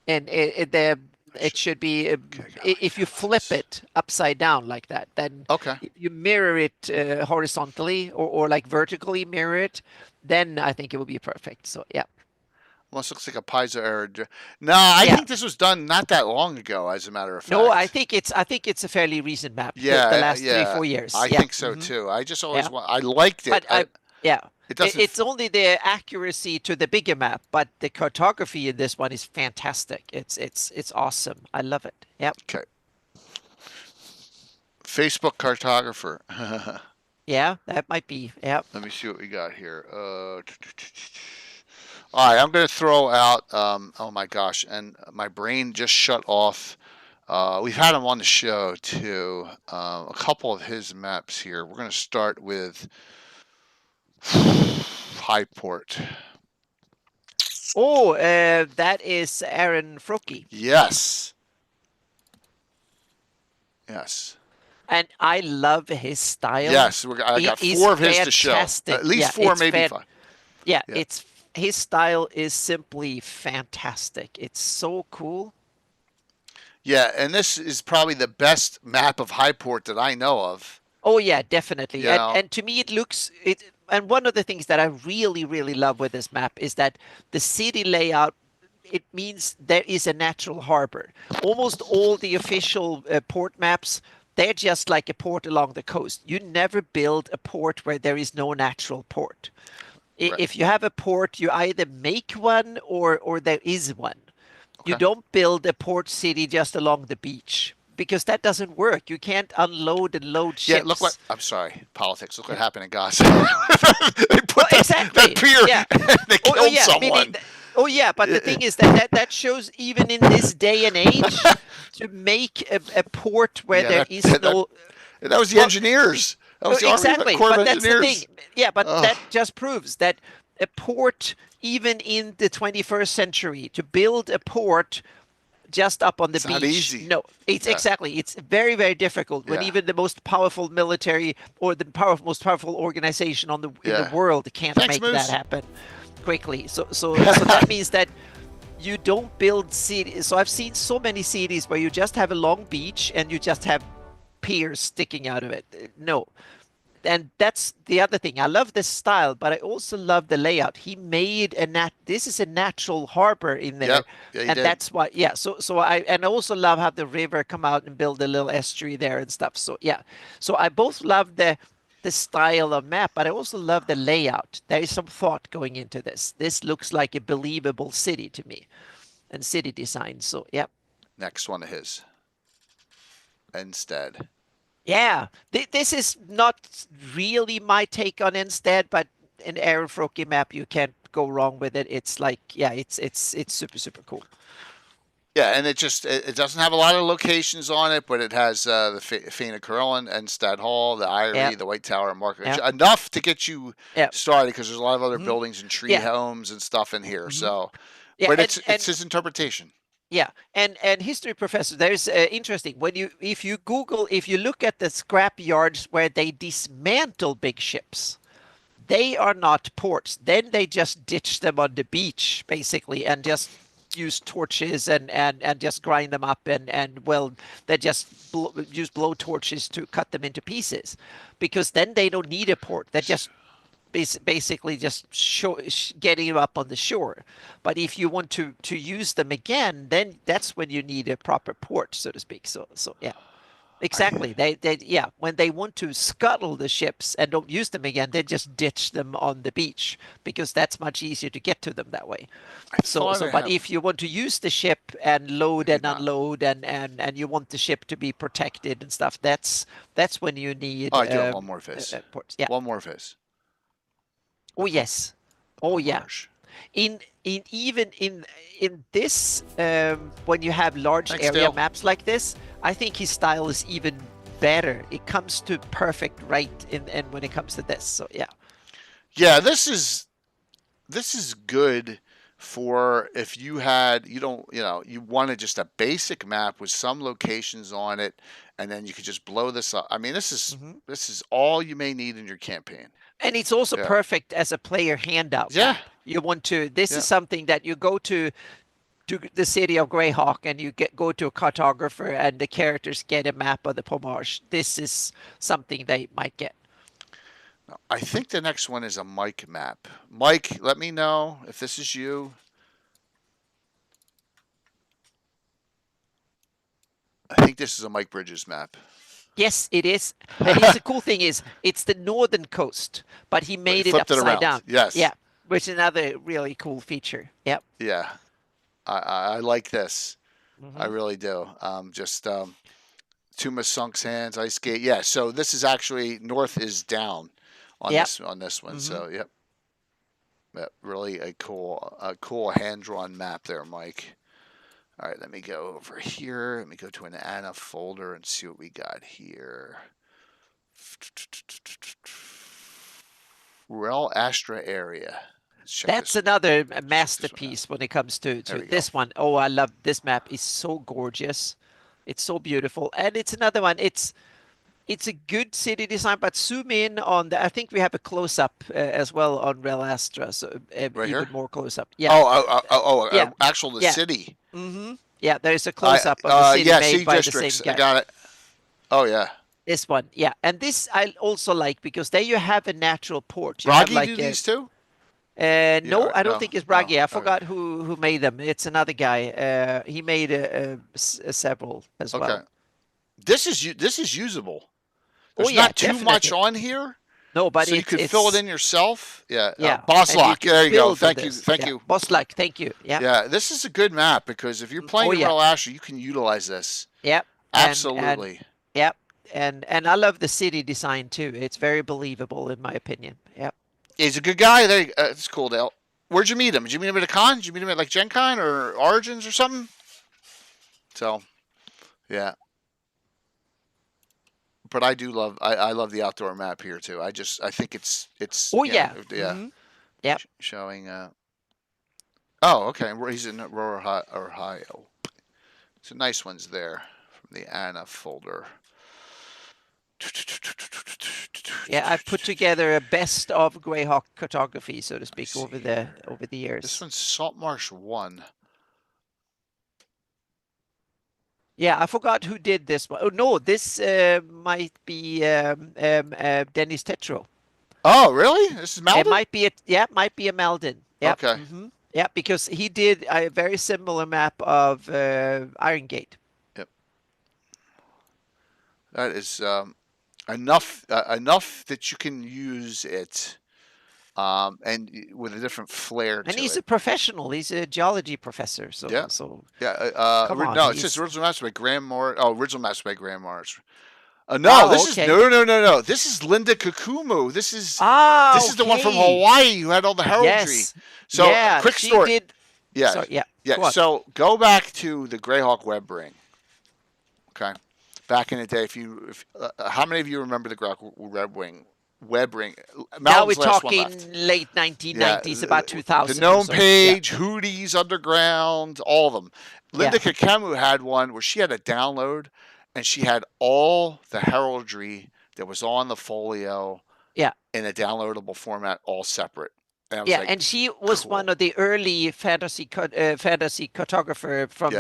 and it should be if you flip it upside down like that, then Okay. if you mirror it horizontally or like vertically mirror it, then I think it will be perfect. So yeah. Almost looks like a Paizo error. No, I think this was done not that long ago, as a matter of fact. No, I think it's a fairly recent map. Yeah, the last yeah. 3-4 years. I think so too. I just always I liked it. But yeah. It doesn't. It's only the accuracy to the bigger map, but the cartography in this one is fantastic. It's awesome. I love it. Yep. Okay. Facebook cartographer. Yeah, that might be. Yep. Let me see what we got here. All right, I'm going to throw out. Oh my gosh, and my brain just shut off. We've had him on the show too. A couple of his maps here. We're going to start with Highport. Oh, that is Aaron Froki. Yes. Yes. And I love his style. Yes, I got 4 of his to show. At least 4, maybe 5. Yeah, his style is simply fantastic. It's so cool. Yeah, and this is probably the best map of Highport that I know of. Oh yeah, definitely. You know? And to me it looks it and one of the things that I really, really love with this map is that the city layout, it means there is a natural harbor. Almost all the official port maps, they're just like a port along the coast. You never build a port where there is no natural port. Right. If you have a port, you either make one or there is one. You Okay. don't build a port city just along the beach because that doesn't work. You can't unload and load Yeah, ships. look what I'm sorry, politics. Look what Yeah. happened in Gaza. They put Well, that exactly. pier Yeah. and they Oh, killed yeah. someone. Oh yeah, but the thing is that shows even in this day and age to make a port where Yeah, there is no. that was the Well, engineers. That was the Army exactly, Corps of but that's the Engineers. thing. Yeah, but Ugh. that just proves that a port, even in the 21st century, to build a port just up on the It's not beach. easy. No, it's Yeah. exactly. It's very, very difficult when Yeah. even the most powerful military or the most powerful organization in the Yeah. world can't Thanks, make that Moose. happen quickly. So that means that you don't build cities. So I've seen so many cities where you just have a long beach and you just have piers sticking out of it. No, and that's the other thing. I love the style, but I also love the layout. He made this is a natural harbor in there. Yep. Yeah, he And did. that's why, yeah. So I also love how the river come out and build a little estuary there and stuff. So yeah. So I both love the style of map, but I also love the layout. There is some thought going into this. This looks like a believable city to me and city design. So yeah. Next one of his. Instead. Yeah, this is not really my take on Instead, but an Aaron Froki map, you can't go wrong with it. It's like, yeah, it's super, super cool. Yeah, and it doesn't have a lot of locations on it, but it has the Fina Carillon, Enstad Hall, the Eyrie, Yeah. the White Tower, and Market. Yeah. Enough to get you Yeah. started because there's a lot of other Mhm. buildings and tree Yeah. homes and stuff in here. So, Yeah, but and it's his interpretation. yeah, and history professor, there's interesting when if you look at the scrap yards where they dismantle big ships, they are not ports. Then they just ditch them on the beach basically and just use torches and just grind them up and well, they just use blow torches to cut them into pieces because then they don't need a port. They just basically just getting them up on the shore. But if you want to use them again, then that's when you need a proper port, so to speak. So yeah. Exactly. They yeah, when they want to scuttle the ships and don't use them again, they just ditch them on the beach because that's much easier to get to them that way. But if you want to use the ship and load and unload and you want the ship to be protected and stuff, that's when you need I do have one more fish. ports. Yeah. One more fish. Oh yes. Oh yeah. Harsh. Even in this when you have large Thanks, area Dale. maps like this, I think his style is even better. It comes to perfect right in when it comes to this. So yeah. Yeah, this is good for if you had you wanted just a basic map with some locations on it, and then you could just blow this up. I mean, this is all you may need in your campaign. And it's also Yeah. perfect as a player handout. Yeah. Map. You want to. This Yeah. is something that you go to the city of GREYHAWK and you go to a cartographer and the characters get a map of the Pomage. This is something they might get. I think the next one is a Mike map. Mike, let me know if this is you. I think this is a Mike Bridges map. Yes, it is. And the cool thing is, it's the northern coast, but he made it flipped it upside around. down. Yes. Yeah, which is another really cool feature. Yep. Yeah. I like this. I really do. Tuma Sunk's hands, Ice Gate. Yeah, so this is actually north is down on this one. So yep. Really a cool hand drawn map there, Mike. All right, let me go over here. Let me go to an Anna folder and see what we got here. Rel Astra area. That's another masterpiece when it comes to this one. Oh, I love this map. It's so gorgeous. It's so beautiful. And it's another one. It's a good city design, but zoom in on I think we have a close-up as well on Rel Astra. So right even here? more close-up. Yeah. Oh, Yeah. actual the Yeah. city. Yeah, there's a close-up of the city yeah, made city by the districts. same guy. I got it. Oh yeah. This one, yeah, and this I also like because there you have a natural port. You have Bragi like do these too? no, I don't No, think it's no. Bragi. I Okay. forgot who made them. It's another guy. He made several as Okay. well. This is usable. Oh There's yeah, not too much definitely. on here, No, but so you could fill it in yourself. Yeah. yeah, Boss and you lock. can There you go. build with Thank you. this. Thank Yeah, you. boss luck. Thank you. Yeah. Yeah, this is a good map because if you're playing Oh your yeah. Metal Asher, you can utilize this. Yep. Absolutely. Yep. And I love the city design too. It's very believable in my opinion. Yep. He's a good guy. There, it's cool, Dale. Where'd you meet him? Did you meet him at a con? Did you meet him at like Gen Con or Origins or something? So, yeah. But I do love I love the outdoor map here too. I think it's Oh you yeah. know, yeah. Mm-hmm. Yep. Showing oh, okay. He's in Aurora, Ohio. Some nice ones there from the Anna folder. Yeah, I've put together a best of GREYHAWK cartography, so to speak, over the years. This one's Salt Marsh 1. Yeah, I forgot who did this one. Oh no, this might be Dennis Tetro. Oh, really? This is Malden? It might be might be a Malden. Yeah. Okay. Mm-hmm. Yeah, because he did a very similar map of Iron Gate. Yep. That is enough that you can use it, and with a different flair to it. And he's a professional. He's a geology professor. So yeah. So yeah. come on, no, it says original maps by Graham Morris. Oh, original maps by Graham Morris. No, Oh, this okay. is no. This is Linda Kakumu. This is the one from okay. Hawaii who had all the heraldry. Yes. So Yeah, quick she story. did. Yeah. Sorry, yeah. Yeah. So go back to the GREYHAWK web ring. Okay. Back in the day, how many of you remember the GREYHAWK web ring? Now we're Malden's last one talking left. late 1990s, about 2000. The Gnome or so. Page, Yeah. Hooties, Underground, all of them. Linda Kakemu had one where she had a download, and she had all the heraldry that was on the folio in a downloadable format, all separate. And yeah, and she was cool. one of the early fantasy cartographer from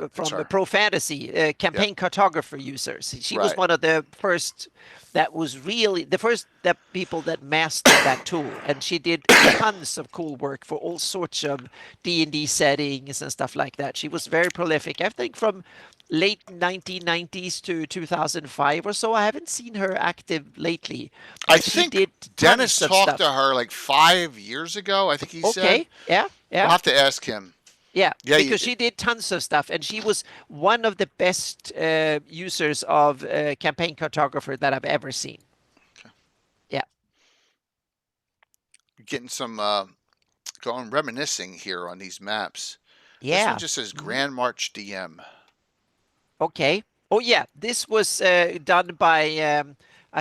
from the Pro Fantasy campaign cartographer users. She was one of the first that was really the first people that mastered that tool, and she did tons of cool work for all sorts of D&D settings and stuff like that. She was very prolific. I think from late 1990s to 2005 or so. I haven't seen her active lately. I think Dennis talked to her like 5 years ago. I think he said. Okay. Yeah. We'll have to ask him. Yeah, because she did tons of stuff, and she was one of the best users of campaign cartographer that I've ever seen. Okay. Yeah. Getting some reminiscing here on these maps. Yeah. This one just says Grand March DM. Okay. Oh yeah, this was done by.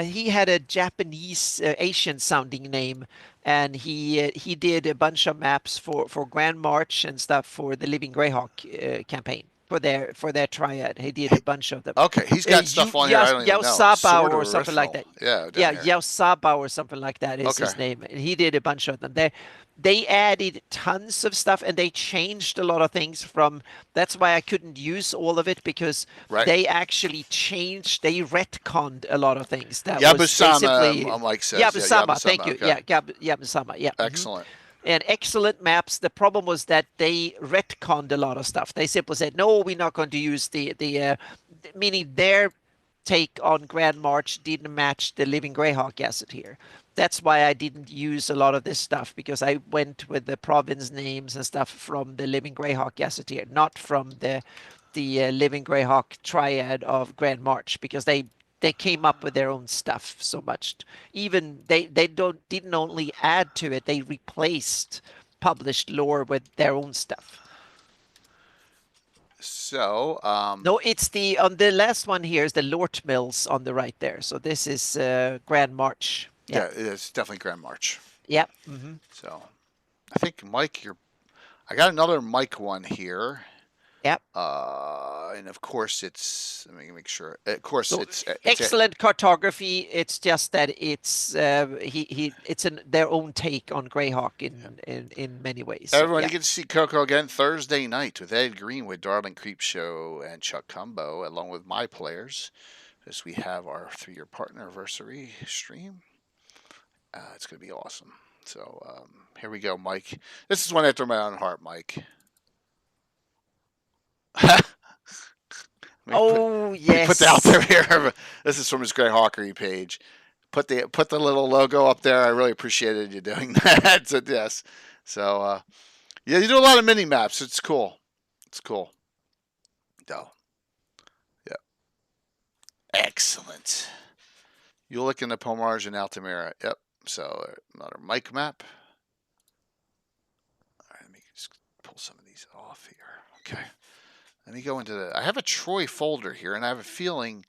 He had a Japanese Asian sounding name, and he did a bunch of maps for Grand March and stuff for the Living GREYHAWK campaign for their triad. He did a bunch of them. Okay, he's got stuff on here I don't even know. Yaosaba or something like that. Yeah, Yaosaba or something like that is his name. And he did a bunch of them. They added tons of stuff, and they changed a lot of things from. That's why I couldn't use all of it, because they actually changed. They retconned a lot of things. That was basically Mike says. Yabusama. Thank you. Okay. Yeah, Yabusama. Yeah. Excellent. And excellent maps. The problem was that they retconned a lot of stuff. They simply said, no, we're not going to use the meaning their take on Grand March didn't match the Living GREYHAWK asset here. That's why I didn't use a lot of this stuff, because I went with the province names and stuff from the Living GREYHAWK asset here, not from the Living GREYHAWK triad of Grand March, because they came up with their own stuff so much. Even they didn't only add to it, they replaced published lore with their own stuff. So no, it's on the last one here is the Lort Mills on the right there. So this is Grand March. Yeah, it's definitely Grand March. Yep. Mm-hmm. So I think Mike, I got another Mike one here. Yep. And of course, it's. Let me make sure. Of course, So it's excellent cartography. It's just that it's their own take on GREYHAWK in many ways. So, Everyone, yeah. you get to see Coco again Thursday night with Ed Greenwood, Darling Creepshow, and Chuck Cumbo, along with my players, as we have our 3-year partner anniversary stream. It's going to be awesome. So here we go, Mike. This is one after my own heart, Mike. Oh, yes. Put that out there here. This is from his GREYHAWKery page. Put the little logo up there. I really appreciated you doing that. So, yes. So yeah, you do a lot of mini maps. It's cool. It's cool. So, yeah. Excellent. You'll look into Pomarge and Altamira. Yep. So another Mike map. All right, let me just pull some of these off here. Okay. Let me go into the. I have a Troy folder here, and I have a feeling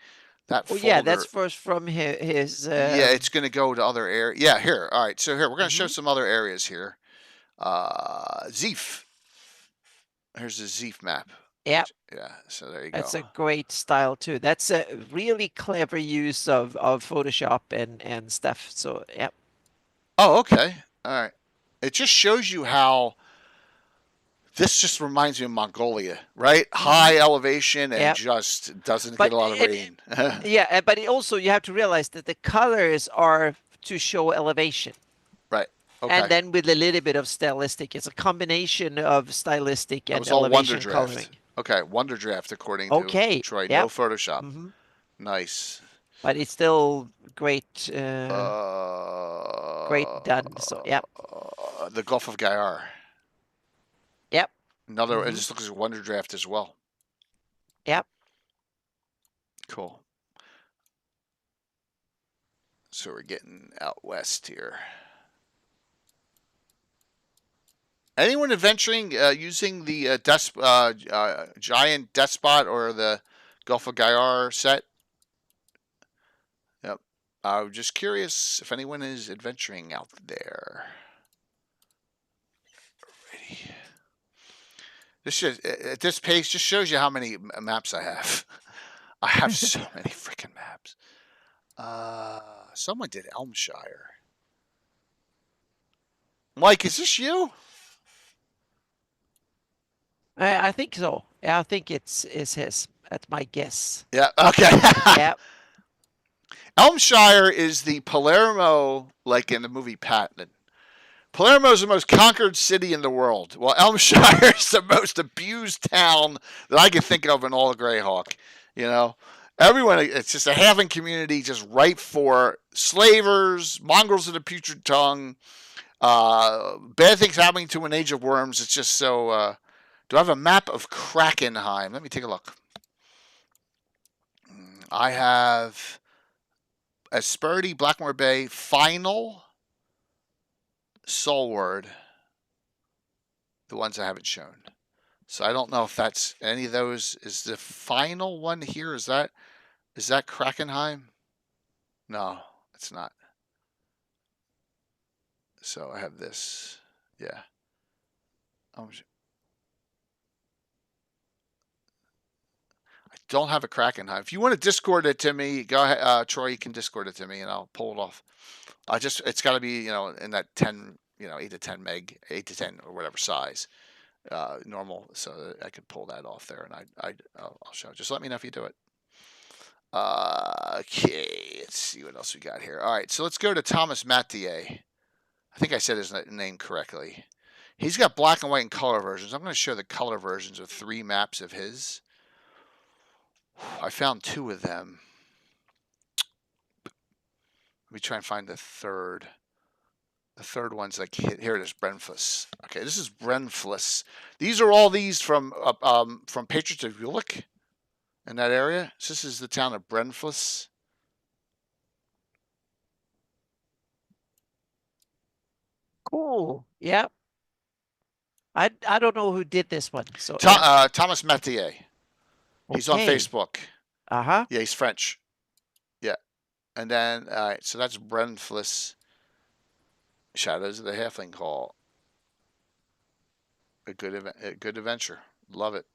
that folder. Yeah, that's first from his. Yeah, it's going to go to other areas. Yeah, here. All right. So here we're going to show some other areas here. Zeef. Here's the Zeef map. Yep. Yeah. So there you go. That's a great style too. That's a really clever use of Photoshop and stuff. So yep. Oh, okay. All right. It just shows you how. This just reminds me of Mongolia, right? High elevation and just doesn't get a lot of rain. Yeah, but also you have to realize that the colors are to show elevation. Right. Okay. And then with a little bit of stylistic. It's a combination of stylistic and all elevation Wonder coloring. Draft. Okay, Wonder Draft according to Troy. Yep. No Photoshop. Nice. But it's still great. Great done. So yep. The Gulf of Gyar. Yep. Another. It just looks like Wonder Draft as well. Yep. Cool. So we're getting out west here. Anyone adventuring using the Giant Despot or the Gulf of Gyar set? Yep. I'm just curious if anyone is adventuring out there. Alrighty. This should, at this pace just shows you how many maps I have. I have so many freaking maps. Someone did Elmshire. Mike, is this you? I think so. Yeah, I think it's his. That's my guess. Yeah. Okay. Yeah. Elmshire is the Palermo, like in the movie Patton. Palermo is the most conquered city in the world. Well, Elmshire is the most abused town that I can think of in all of GREYHAWK. You know, everyone, it's just a having community just ripe for slavers, mongrels of the putrid tongue, bad things happening to an age of worms. It's just so. Do I have a map of Krakenheim? Let me take a look. I have Asperity, Blackmore Bay, Final, Solward, the ones I haven't shown. So I don't know if that's any of those. Is the final one here? Is that Krakenheim? No, it's not. So I have this. Yeah. I don't have a Krakenheim. If you want to Discord it to me, go ahead, Troy. You can Discord it to me, and I'll pull it off. It's got to be in that 10, 8 to 10 meg, 8 to 10 or whatever size, normal, so I could pull that off there, and I'll show. Just let me know if you do it. Okay, let's see what else we got here. All right, so let's go to Thomas Mathieu. I think I said his name correctly. He's got black and white and color versions. I'm going to show the color versions of 3 maps of his. I found 2 of them. Let me try and find the third. The third one's like here. It is Brenflis. Okay, this is Brenflis. These are all these from Patriots of Ulick in that area. So this is the town of Brenflis. Cool. Yep. I don't know who did this one. So Thomas Mathieu. He's on Facebook. Yeah, he's French. Yeah. And then, all right, so that's Brenflis. Shadows of the Halfling Hall. A good adventure. Love it.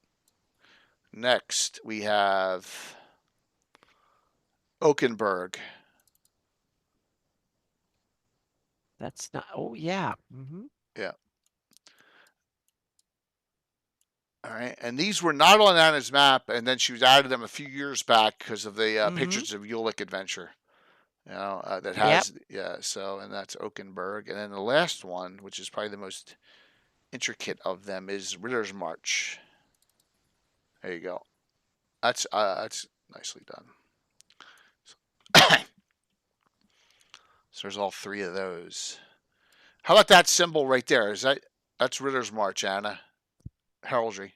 Next, we have Oakenberg. That's not. Oh yeah. Yeah. All right, and these were not on Anna's map, and then she was added them a few years back because of the Patriots of Ulick adventure. You know, that has So, and that's Oakenberg, and then the last one, which is probably the most intricate of them, is Ritter's March. There you go. That's nicely done. So there's all three of those. How about that symbol right there? That's Ritter's March, Anna? Heraldry.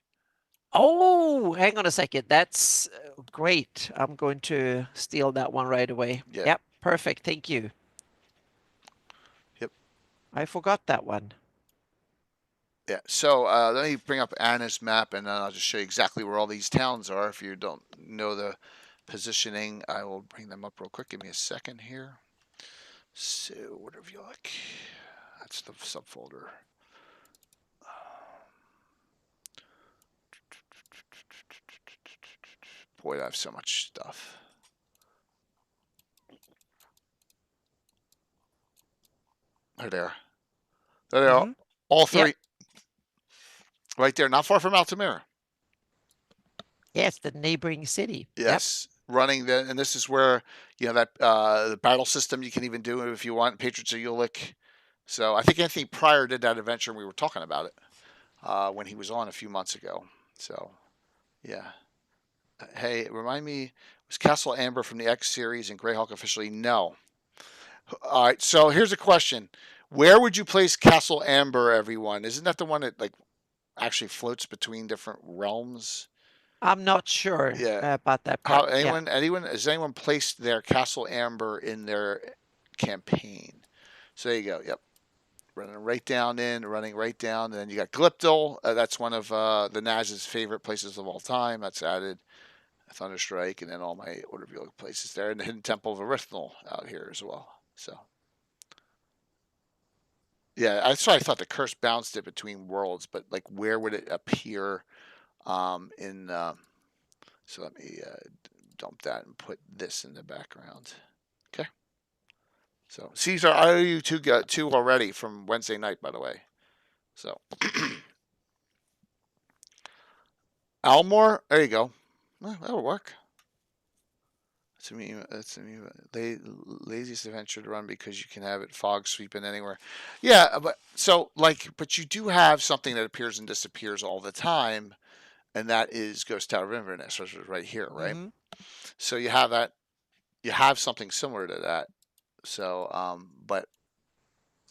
Oh, hang on a second. That's great. I'm going to steal that one right away. Yeah. Yep, perfect. Thank you. Yep. I forgot that one. Yeah. So let me bring up Anna's map, and then I'll just show you exactly where all these towns are. If you don't know the positioning, I will bring them up real quick. Give me a second here. So whatever you like. That's the subfolder. Boy, I have so much stuff. There they are. There they are. All three. Yep. Right there, not far from Altamira. Yes, the neighboring city. Yes. Yep. Running and this is where you have that the battle system you can even do if you want, Patriots of Ulick. So I think Anthony Pryor did that adventure and we were talking about it when he was on a few months ago. So yeah. Hey, remind me, was Castle Amber from the X series and Greyhawk officially? No. All right, so here's a question. Where would you place Castle Amber, everyone? Isn't that the one that like actually floats between different realms? I'm not sure about that part. Anyone has anyone placed their Castle Amber in their campaign? So there you go. Yep. Running right down, and then you got Glipdal. That's one of the Naz's favorite places of all time. That's added. Thunderstrike, and then all my Order of Ulick places there, and the Hidden Temple of Erithnal out here as well. So yeah, that's why I thought the curse bounced it between worlds, but like where would it appear in so let me dump that and put this in the background. Okay. So Caesar, I owe you two already from Wednesday night, by the way. So Almore, there you go. Well, that'll work. That's the laziest adventure to run because you can have it fog sweeping anywhere. Yeah, but you do have something that appears and disappears all the time, and that is Ghost Tower of Inverness, which is right here, right? So you have that. You have something similar to that. So, but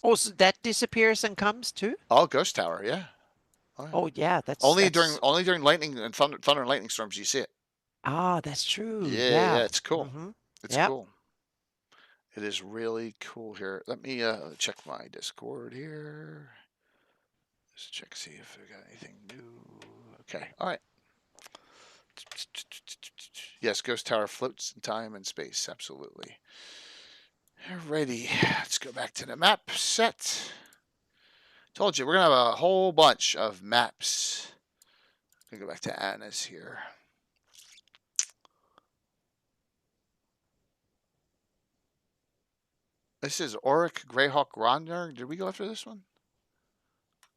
so that disappears and comes too? Oh, Ghost Tower, yeah. Oh yeah, that's only during lightning and thunder and lightning storms you see it. Ah, that's true. Yeah, it's cool. It's cool. It is really cool here. Let me check my Discord here. Just check, see if I got anything new. Okay, all right. Yes, Ghost Tower floats in time and space, absolutely. Alrighty, let's go back to the map set. Told you, we're going to have a whole bunch of maps. I'm going to go back to Anna's here. This is Auric Greyhawk Rondner. Did we go after this one?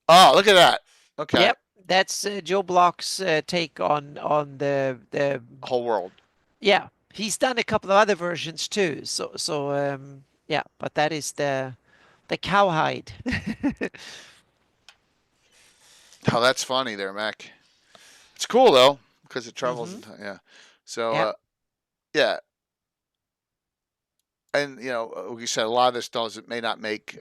Oh, look at that. Okay. Yep, that's Joe Block's take on the whole world. Yeah, he's done a couple of other versions too. So yeah, but that is the cowhide. Oh, that's funny there, Mac. It's cool though because it travels in time. Yeah. So yeah. And you know, like you said, a lot of this may not make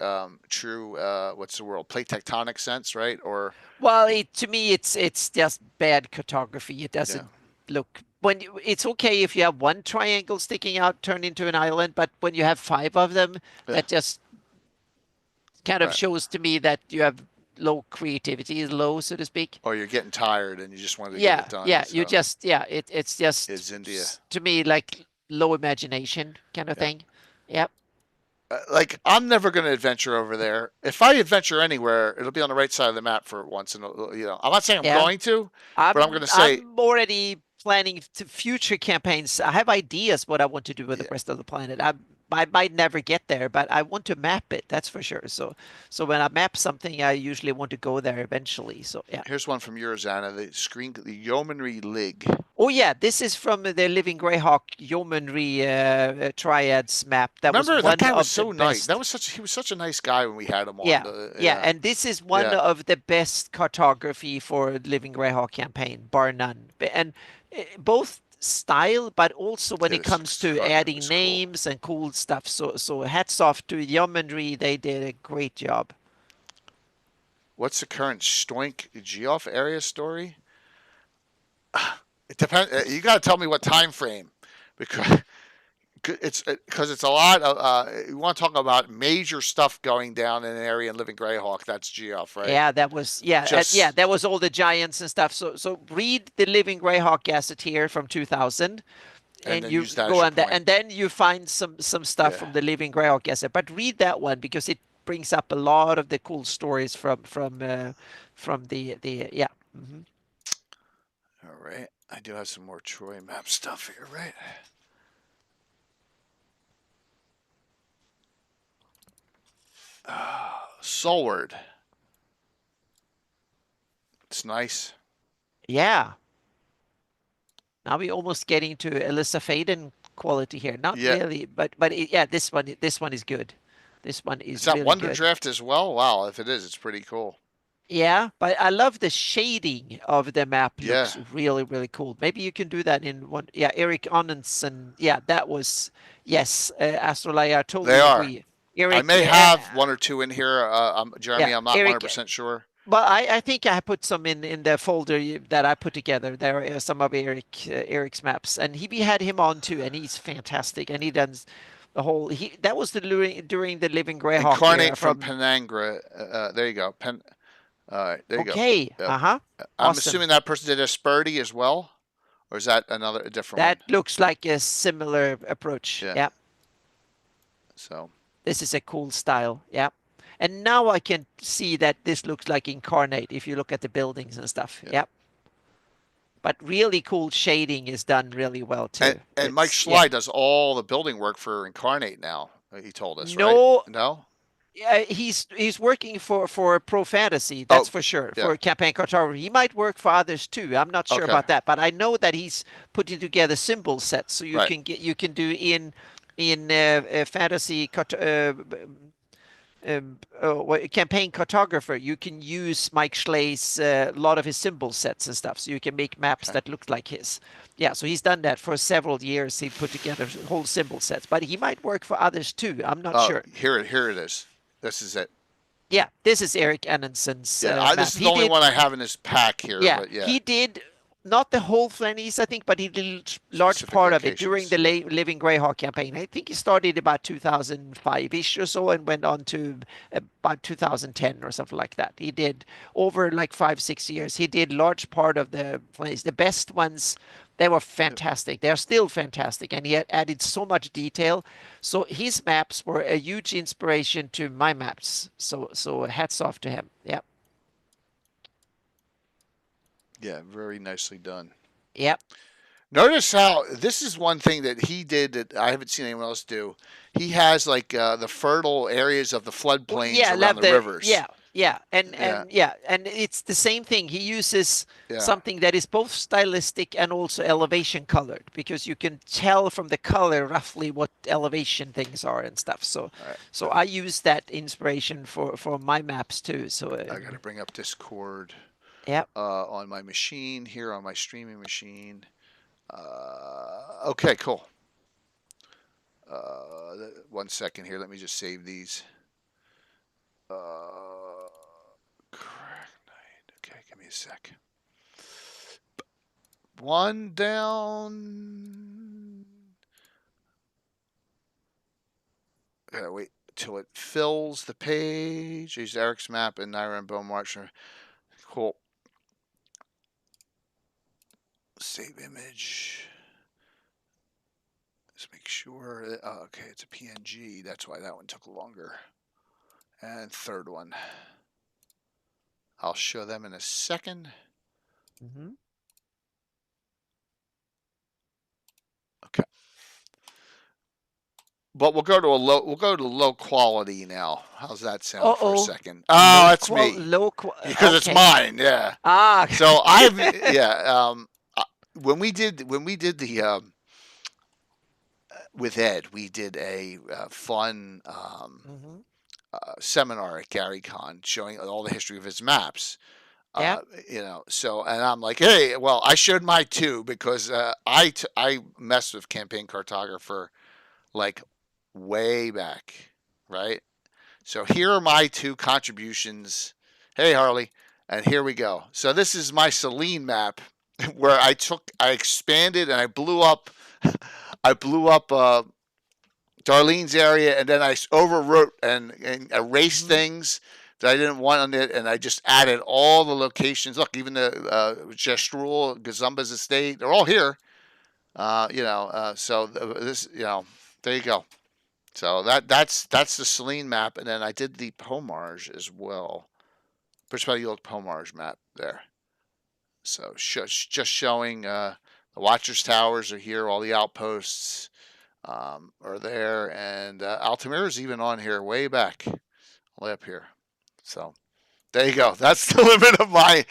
true what's the word, plate tectonic sense, right? Or well, to me, it's just bad cartography. It doesn't look it's okay if you have one triangle sticking out turned into an island, but when you have 5 of them, that just kind of shows to me that you have low creativity, is low, so to speak. Or you're getting tired and you just wanted to get it done. Yeah, so. you just it's just it's India to me like low imagination kind of thing. Yep. Like, I'm never going to adventure over there. If I adventure anywhere, it'll be on the right side of the map for once. And I'm not saying I'm Yeah. going to, but I'm going to say, I'm already planning to future campaigns. I have ideas what I want to do with the yeah. rest of the planet. I might never get there, but I want to map it. That's for sure. So when I map something, I usually want to go there eventually. So yeah. Here's one from yours, Anna. The Yeomanry League. Oh yeah, this is from the Living Greyhawk Yeomanry Triads map. That was Remember, that one guy was of the so nice. best. He was such a nice guy when we had him on. Yeah, yeah, and this is one Yeah. of the best cartography for Living Greyhawk campaign, bar none. And both style, but also when Yeah, it this comes to cartography adding was cool. names and cool stuff. So hats off to Yeomanry. They did a great job. What's the current Stoink Geoff area story? It depends. You got to tell me what time frame, because it's a lot of. You want to talk about major stuff going down in an area in Living Greyhawk? That's Geoff, right? Yeah, that was that was all the giants and stuff. So read the Living Greyhawk Gazetteer from 2000, And and then you use that as go your on that, point. and then you find some stuff Yeah. from the Living Greyhawk Gazette. But read that one because it brings up a lot of the cool stories from the yeah. All right. I do have some more Troy map stuff here, right? Solward. It's nice. Yeah. Now we're almost getting to Alyssa Faden quality here. Not Yeah. really, but yeah, this one is good. This one is Is that really Wonder good. Draft as well? Wow, if it is, it's pretty cool. Yeah, but I love the shading of the map. Looks Yeah. really, really cool. Maybe you can do that in one. Yeah, Eric Onensen. Yeah, that was, yes, Astrolaia, I totally They are. agree. I Eric, may have one or two in here, Jeremy. yeah, I'm not Eric. 100% sure. But I think I put some in the folder that I put together. There are some of Eric's maps, and we had him on too, and he's fantastic. And he does the whole. That was during the Living Greyhawk era Incarnate from Penangra. There you go. All right, there you go. Okay. Yep. Uh-huh. I'm Awesome. assuming that person did Asperity as well, or is that a different That one? looks like a similar approach. Yeah. Yeah. So This is a cool style. Yeah. And now I can see that this looks like Incarnate if you look at the buildings and stuff. Yeah. Yeah. But really cool shading is done really well too. And Mike Schley does all the building work for Incarnate now. He told us, No, right? No. Yeah, he's working for Pro Fantasy, that's for sure, yeah. for campaign cartography. He might work for others too. I'm not sure about that, but I know that he's putting together symbol sets, so you can do in fantasy campaign cartographer. You can use Mike Schley's lot of his symbol sets and stuff, so you can make maps that look like his. Yeah, so he's done that for several years. He put together whole symbol sets, but he might work for others too. I'm not sure. Here it is. This is it. Yeah, this is Eric Annensen's this is the only one I have in this pack here. Yeah, but yeah. he did not the whole Flannies, I think, but he did a large part of it during the Living Greyhawk campaign. I think he started about 2005-ish or so and went on to about 2010 or something like that. He did over like 5-6 years. He did large part of the Flannies. The best ones, they were fantastic. They're still fantastic, and he had added so much detail. So his maps were a huge inspiration to my maps. So hats off to him. Yeah. Yeah, very nicely done. Yep. Notice how this is one thing that he did that I haven't seen anyone else do. He has like the fertile areas of the floodplains around the rivers. Yeah, and it's the same thing. He uses something that is both stylistic and also elevation colored, because you can tell from the color roughly what elevation things are and stuff. So I use that inspiration for my maps too. So I got to bring up Discord. Yep. On my machine here, on my streaming machine. Okay, cool. 1 second here. Let me just save these. Okay, give me a sec. One down. Gotta wait till it fills the page. Use Eric's map and Naira and Bone Marcher. Cool. Save image. Let's make sure. Okay, it's a PNG. That's why that one took longer. And third one. I'll show them in a second. Mm-hmm. Okay. But we'll go to low quality now. How's that sound for a second? Oh, that's me. Because it's mine, yeah. Ah. So when we did the with Ed, we did a fun seminar at GaryCon showing all the history of his maps. Yeah. So, and I'm like, hey, well, I showed my two because I messed with Campaign Cartographer like way back, right? So here are my two contributions. Hey, Harley, and here we go. So this is my Celine map where I expanded and I blew up Darlene's area, and then I overwrote and erased things that I didn't want on it, and I just added all the locations. Look, even the Gestrul, Gazumba's estate, they're all here. So this, there you go. So that's the Celine map, and then I did the Pomarge as well. Perspective Pomarge map there. So just showing the Watchers Towers are here, all the outposts are there, and Altamira is even on here way back, way up here. So there you go. That's the limit of my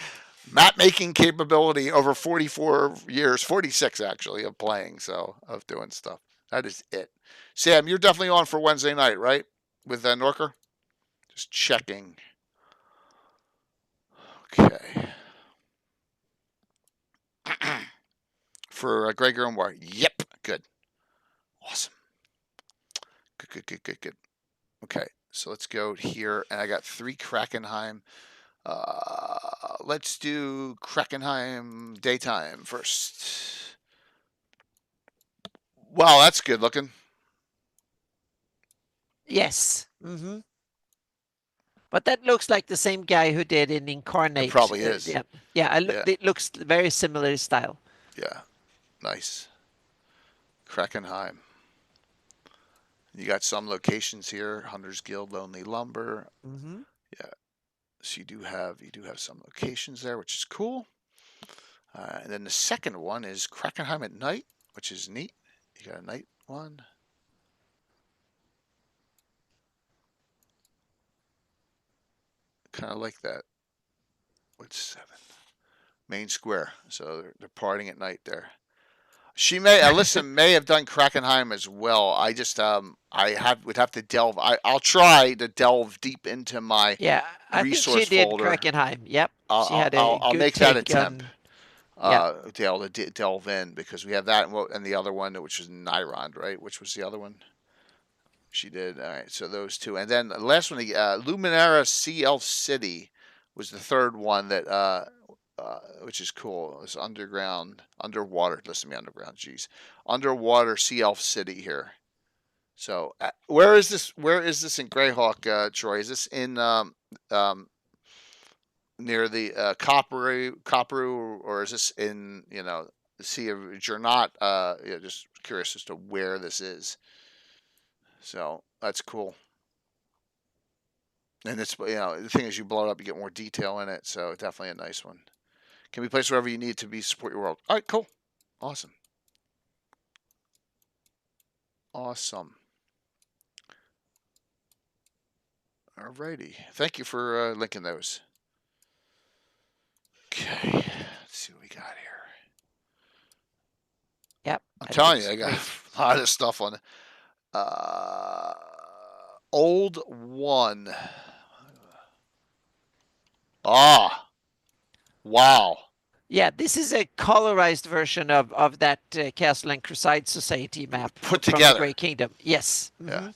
map making capability over 44 years, 46 actually, of playing, so of doing stuff. That is it. Sam, you're definitely on for Wednesday night, right? With Norker? Just checking. Okay. For Grey Grimoire. Yep. Good. Awesome. Good. Okay. So let's go here. And I got 3 Krakenheim. Let's do Krakenheim daytime first. Wow, that's good looking. Yes. But that looks like the same guy who did in Incarnate. It probably is. Yeah. It looks very similar style. Yeah. Nice. Krakenheim. You got some locations here: Hunters Guild, Lonely Lumber. Yeah. So you do have some locations there, which is cool. And then the second one is Krakenheim at night, which is neat. You got a night one. Kind of like that. What's 7? Main Square. So they're partying at night there. Alyssa may have done Krakenheim as well. I just would have to delve. I'll try to delve deep into my resource think she folder. did Krakenheim. Yep. I'll make that attempt. To delve in, because we have that and the other one, which was Nyrond, right? Which was the other one she did. All right, so those two, and then the last one, Luminara CL City was the third one that which is cool. It's underwater. Listen to me, underground. Jeez, underwater CL City here. So where is this? Where is this in GREYHAWK, Troy? Is this in near the Copperu, or is this in the Sea of Jernot? Just curious as to where this is. So that's cool. And it's the thing is, you blow it up, you get more detail in it. So definitely a nice one. Can be placed wherever you need to be support your world. All right, cool, awesome. Alrighty, thank you for linking those. Okay, let's see what we got here. Yep. I'm telling you, I got a lot of stuff on Old One. Wow. Yeah, this is a colorized version of that Castle and Crusade Society map put from together. the Grey Kingdom. Yes. Yeah.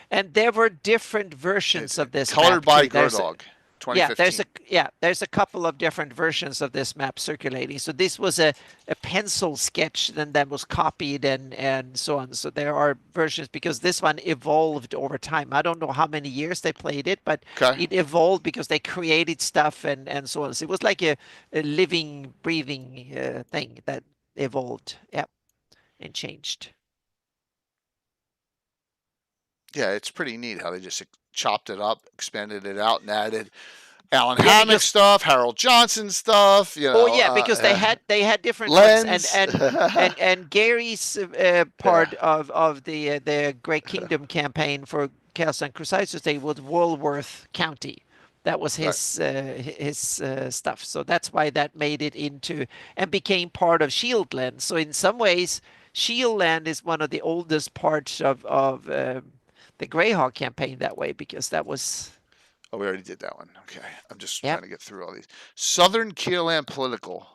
And there were different versions of this colored map by too. GREYHAWK. 2015. There's a couple of different versions of this map circulating. So this was a pencil sketch, then that was copied and so on. So there are versions, because this one evolved over time. I don't know how many years they played it, but it evolved because they created stuff and so on. So it was like a living, breathing thing that evolved, and changed. Yeah, it's pretty neat how they just chopped it up, expanded it out, and added Alan Yeah, Hammock because stuff, Harold Johnson stuff, oh yeah, because they had different ones, Lens. and Gary's Yeah, part of the Great Kingdom campaign for Chaos and Crusaders Day was Walworth County. That was right. his stuff. So that's why that made it into and became part of Shieldland. So in some ways, Shieldland is one of the oldest parts of the Greyhawk campaign that way because that was Oh, we already did that one. Okay. I'm just yeah. trying to get through all these. Southern Keelan Political.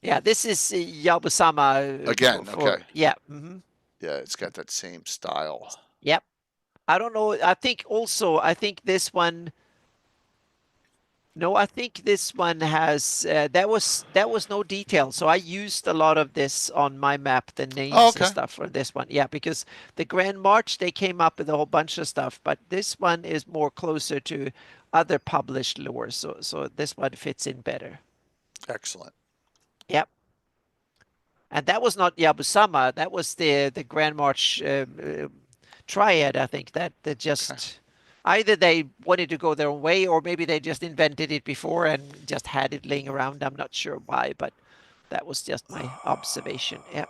Yeah, this is Yabusama Again, okay. for yeah. Mm-hmm. Yeah, it's got that same style. Yep. I don't know. I think this one. No, I think this one has that was no detail. So I used a lot of this on my map, the Oh, names and okay. stuff for this one. Yeah, because the Grand March they came up with a whole bunch of stuff, but this one is more closer to other published lore. So this one fits in better. Excellent. Yep. And that was not Yabusama. That was the Grand March triad. I think that Okay. just either they wanted to go their own way, or maybe they just invented it before and just had it laying around. I'm not sure why, but that was just my observation. Yeah.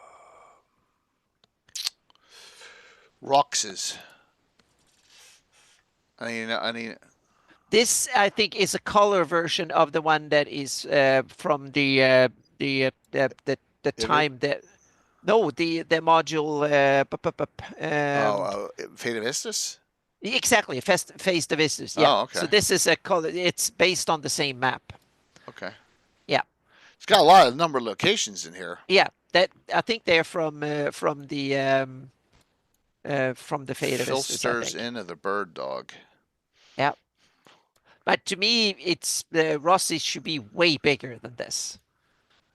Roxas. I mean, This I think is a color version of the one that is from the Vivid. time that no the module Fate of Istis? exactly, Face the Visitors. Yeah. Oh, So okay. this is a color. It's based on the same map. Okay. Yeah. It's got a lot of number of locations in here. Yeah. That I think they're from the Fate of Visitors, I Filster's think. Inn of the Bird Dog. Yeah. But to me, it's the Rossi should be way bigger than this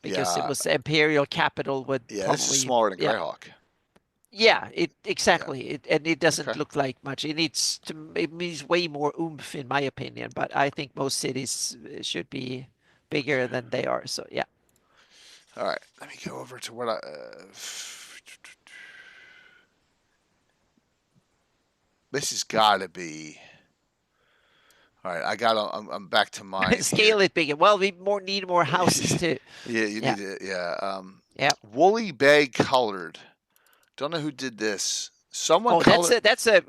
because it Yeah. was Imperial Capital would Yeah, this is probably smaller than yeah. Greyhawk. Yeah, it Yeah. exactly. And it doesn't Okay. look like much. It needs way more oomph in my opinion, but I think most cities should be bigger than they are. So yeah. All right. Let me go over to what I. This has got to be. All right. I'm back to mine here. Scale it bigger. Well, we need more houses too. Yeah, you Yeah. need it. Yeah. Yeah. Woolly Bag Colored. Don't know who did this. Someone Oh, colored. that's a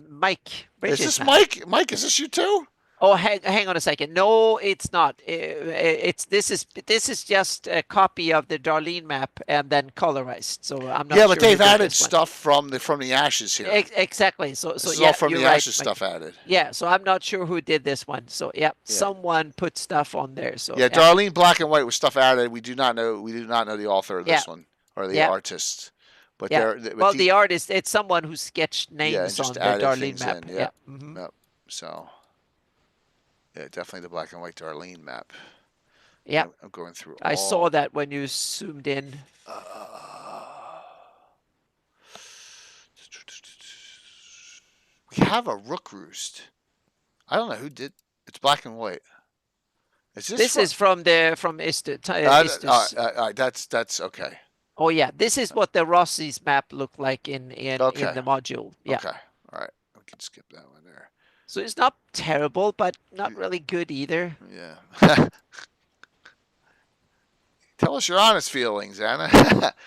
Mike Is Bridges this map. Mike? Mike, is this you too? Oh, hang on a second. No, it's not. It's this is just a copy of the Darlene map and then colorized. So I'm not Yeah, sure but who they've did added this one. stuff from the ashes here. Exactly. So This is all yeah, from you're the right, ashes Mike. stuff added. Yeah, so I'm not sure who did this one. So yeah, Yeah. someone put stuff on there. So Yeah, yeah, Darlene Black and White with stuff added. We do not know. We do not know the author of yeah, this one or the yeah, artist. But yeah. they're Well, the artist, it's someone who sketched yeah, and names just on the added Darlene things map. in. Yeah. Yep. Yep. So yeah, definitely the black and white Darlene map. Yeah. I'm going through I all. saw that when you zoomed in. We have a rook roost. I don't know who did. It's black and white. Is This is from Istus. That's okay. Oh yeah, this is what the Rossi's map looked like in Okay. the module. Yeah. Okay. All right. We can skip that one there. So it's not terrible, but not really good either. Yeah. Tell us your honest feelings, Anna.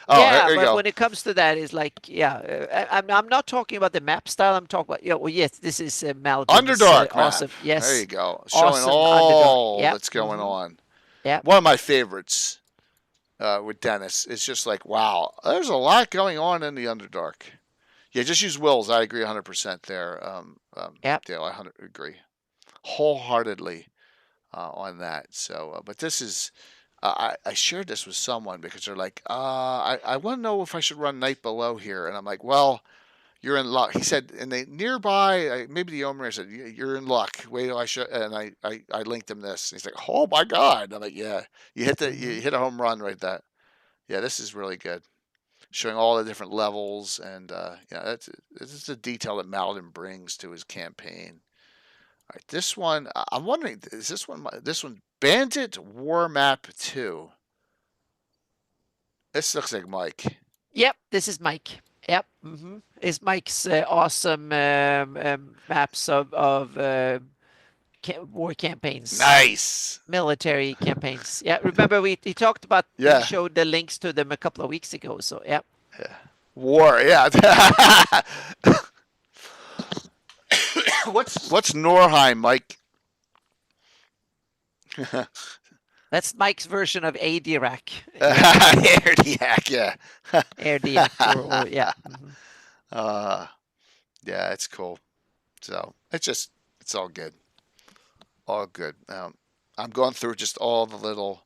Oh, Yeah, here you but go. when it comes to that, it's like, yeah, I'm not talking about the map style. I'm talking about, yeah, well, yes, this is Malcolm's Underdark map. awesome. Yes, There you go. Showing awesome all Underdark. Yep. that's going on. Yeah, One of my favorites with Dennis. It's just like, wow, there's a lot going on in the Underdark. Yeah, just use wills. I agree 100% there. Yep. Dale, I agree wholeheartedly on that. So, but this is, I shared this with someone because they're like, I want to know if I should run Night Below here. And I'm like, well, you're in luck. He said, and they nearby, maybe the owner said, you're in luck. Wait till I show. And I linked him this. And he's like, oh my God. I'm like, yeah, you hit a home run right there. Yeah, this is really good. Showing all the different levels and yeah, that's a detail that Malden brings to his campaign. All right, this one, I'm wondering, is this one Bandit War Map 2? This looks like Mike. Yep. This is Mike, Yep. Is Mike's awesome maps of war campaigns. Nice. Military campaigns. Yeah, remember he talked about, Yeah. he showed the links to them a couple of weeks ago. So yeah. War, yeah. What's Norheim, Mike? That's Mike's version of ADRAC. Airdiac, yeah. AirDiac, or yeah. Yeah, it's cool. So it's all good. All good. I'm going through just all the little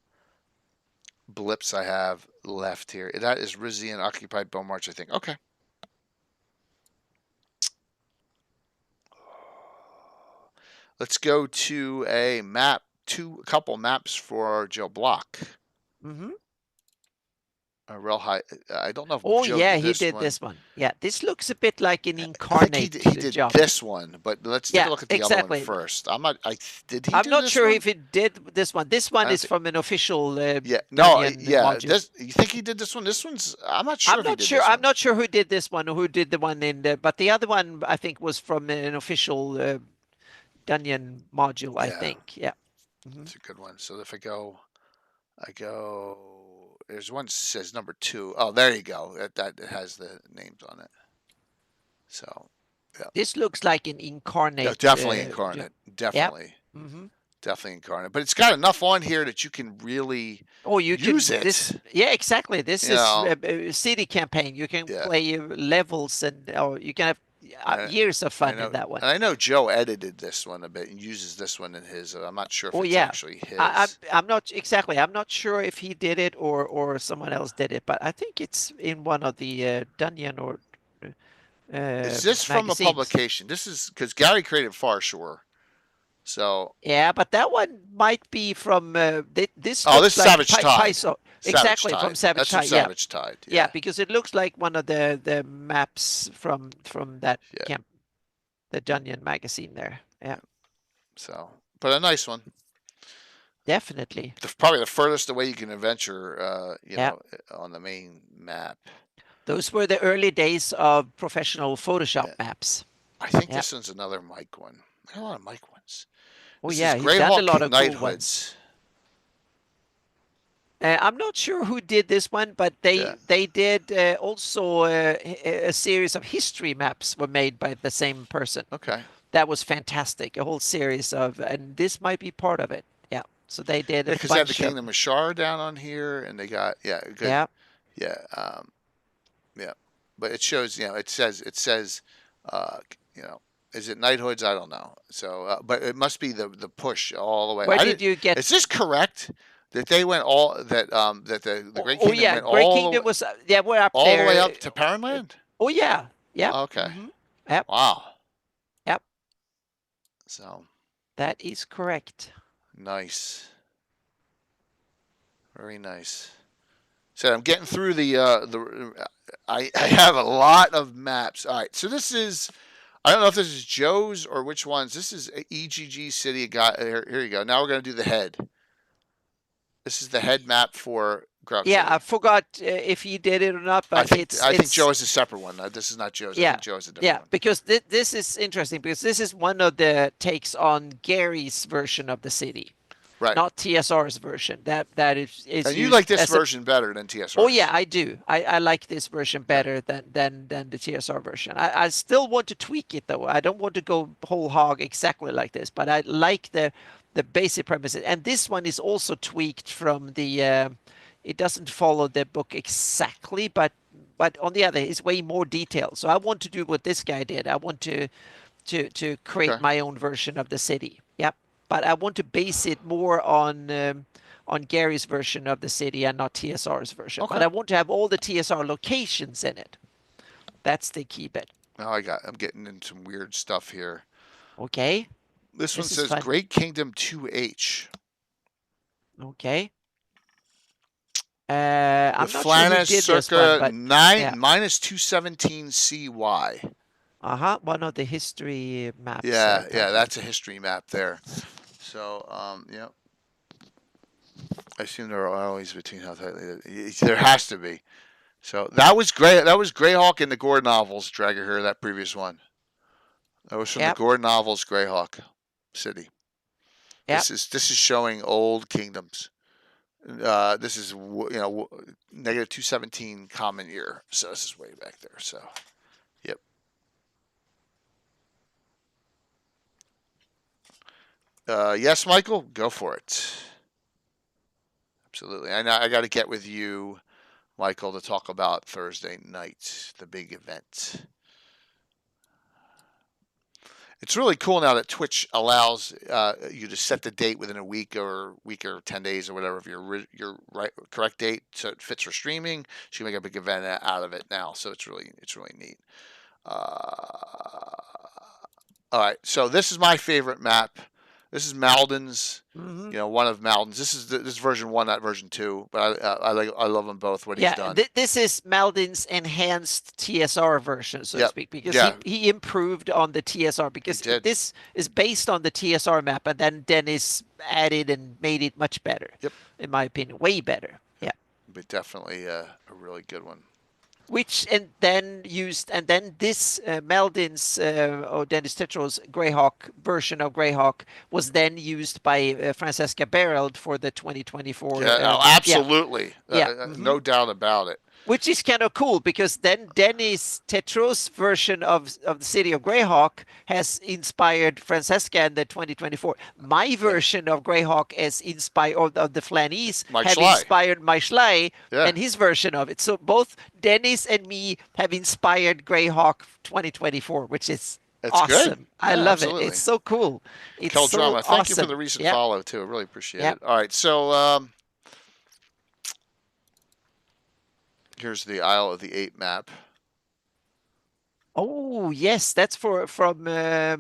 blips I have left here. That is Rizian Occupied Bone March, I think. Okay. Let's go to a couple maps for Joe Block. A real high. I don't know if Oh Joe yeah, did he this did one. this one. Yeah, this looks a bit like an I incarnate think he did job. this one, but let's take a look at the exactly. other one first. I'm not. Did he? I'm do not this sure one? if he did this one. This one is from an official. Yeah. No. Dungeon Yeah. module. You think he did this one? This one's. I'm not sure. I'm not sure who did this one or who did the one in the. But the other one I think was from an official Dungeon module. I think. Yeah. It's a good one. So if I go. There's one that says number 2. Oh, there you go. That has the names on it. So, yeah. This looks like an incarnate. Yeah, definitely incarnate. Definitely. Yep. Definitely incarnate. But it's got enough on here that you can really use it. Yeah, exactly. This is a city campaign. You can play levels or you can have years of fun in that one. And I know Joe edited this one a bit and uses this one in his. I'm not sure if it's actually his. I'm not exactly. I'm not sure if he did it or someone else did it, but I think it's in one of the Dungeon or. Is this from a publication? This is because Gary created Farshore. So yeah, but that one might be from this. Oh, this is like Savage Tide. Exactly, from Savage Tide. Savage Tide. Yeah, because it looks like one of the maps from that camp, the Dungeon magazine there. Yeah. So, but a nice one. Definitely. Probably the furthest away you can adventure, you know, on the main map. Those were the early days of professional Photoshop maps. I think this one's another Mike one. There are a lot of Mike ones. Oh this yeah, is he's done a lot of Night cool ones. I'm not sure who did this one, but they did also a series of history maps were made by the same person. Okay. That was fantastic. A whole series of, and this might be part of it. Yeah. So they did a bunch because they have the Kingdom of Shar down on here, and they got good. Yeah. But it shows, you know, it says, you know, is it Knighthoods? I don't know. So, but it must be the push all the way. Where did you get? Is this correct? That they went all that the Great Kingdom went Great Kingdom was we're up all there. the way up to Paranland. Oh yeah, yeah. Okay. Yep. Wow. Yep. So. That is correct. Nice. Very nice. So I'm getting through I have a lot of maps. All right, so this is, I don't know if this is Joe's or which ones. This is EGG City. Here you go. Now we're going to do the head. This is the head map for Grouch City. I forgot if he did it or not, but I think Joe is a separate one. This is not Joe's. I think Joe is a different one. Because this is interesting because this is one of the takes on Gary's version of the city. Right. Not TSR's version. That is. And you like this version better than TSR? Oh yeah, I do. I like this version better than the TSR version. I still want to tweak it though. I don't want to go whole hog exactly like this, but I like the basic premises. And this one is also tweaked from the. It doesn't follow the book exactly, but on the other, it's way more detailed. So I want to do what this guy did. I want to create my own version of the city. Yep. But I want to base it more on Gary's version of the city and not TSR's version. Okay. But I want to have all the TSR locations in it. That's the key bit. Now I'm getting into some weird stuff here. Okay. This one says Great Kingdom 2H. Okay. I'm the not Flannis sure who did circa this one, but, minus 217 CY. One of the history maps. Yeah, that's a history map there. So, yeah. I assume there are always between how tightly there has to be. So that was great. That was GREYHAWK in the Gore novels, Dragger here, that previous one. That was from the Yep. Gore novels, GREYHAWK City. Yep. This is showing old kingdoms. This is negative 217 common year. So this is way back there. So, yep. Yes, Michael, go for it. Absolutely. I got to get with you, Michael, to talk about Thursday night, the big event. It's really cool now that Twitch allows you to set the date within a week or 10 days or whatever of your correct date, so it fits for streaming. So you can make a big event out of it now. So it's really neat. All right, so this is my favorite map. This is Malden's. One of Malden's. This is version 1, not version 2. But I love them both. What he's done. This is Malden's enhanced TSR version, so to speak, because he improved on the TSR, because this is based on the TSR map, and then Dennis added and made it much better. Yep. In my opinion, way better. Yeah. But definitely a really good one. And then this Meldin's or Dennis Tetro's GREYHAWK version of GREYHAWK was then used by Francesca Barreld for the 2024. Absolutely. No doubt about it. Which is kind of cool, because then Dennis Tetro's version of the city of GREYHAWK has inspired Francesca in the 2024. My version of GREYHAWK is inspired of the Flanese inspired Mike Schley and his version of it. So both Dennis and me have inspired GREYHAWK 2024, which is awesome. Good. I love it. It's so cool. It's so drama. Thank you awesome. for the recent follow too. I really appreciate it. All right, so here's the Isle of the Ape map. Oh yes, that's from a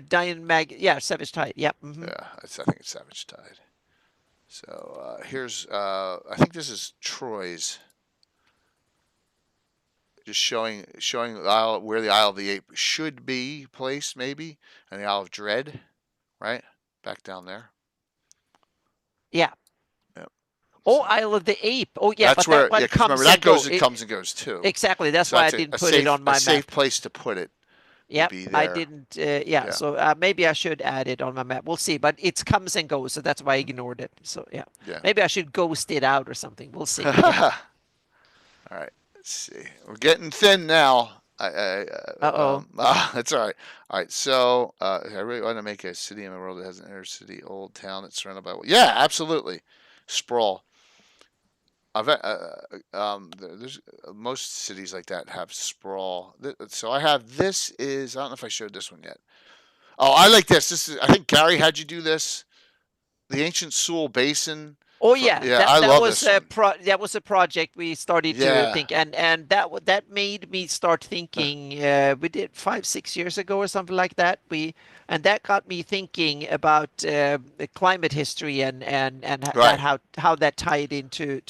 Diane Mag. Yeah, Savage Tide. Yep. Yeah, I think it's Savage Tide. So here's I think this is Troy's. Just showing where the Isle of the Ape should be placed, maybe, and the Isle of Dread, right back down there. Yeah. Yep. Oh, Isle of the Ape. Oh, yeah. That's where, remember, that comes and goes too. Exactly. That's why I didn't put it on my map. A safe place to put it. Yep, I didn't. So maybe I should add it on my map. We'll see. But it comes and goes, so that's why I ignored it. So yeah. Maybe I should ghost it out or something. We'll see. All right. Let's see. We're getting thin now. That's all right. All right. So I really want to make a city in the world that has an inner city, old town that's surrounded by. Yeah, absolutely. Sprawl. There's most cities like that have sprawl. So I have I don't know if I showed this one yet. Oh, I like this. I think Gary had you do this. The ancient Sewell Basin. Oh yeah, I love was this one. That was a project we started to think, and that made me start thinking. We did 5-6 years ago or something like that. And that got me thinking about climate history and how that tied into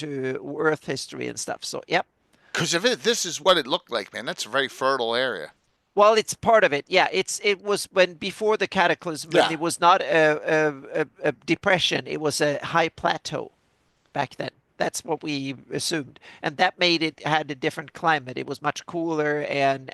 Earth history and stuff. So yep. Because this is what it looked like, man. That's a very fertile area. Well, it's part of it. Yeah, it was before the cataclysm, when it was not a depression, it was a high plateau back then. That's what we assumed, and that made it had a different climate. It was much cooler and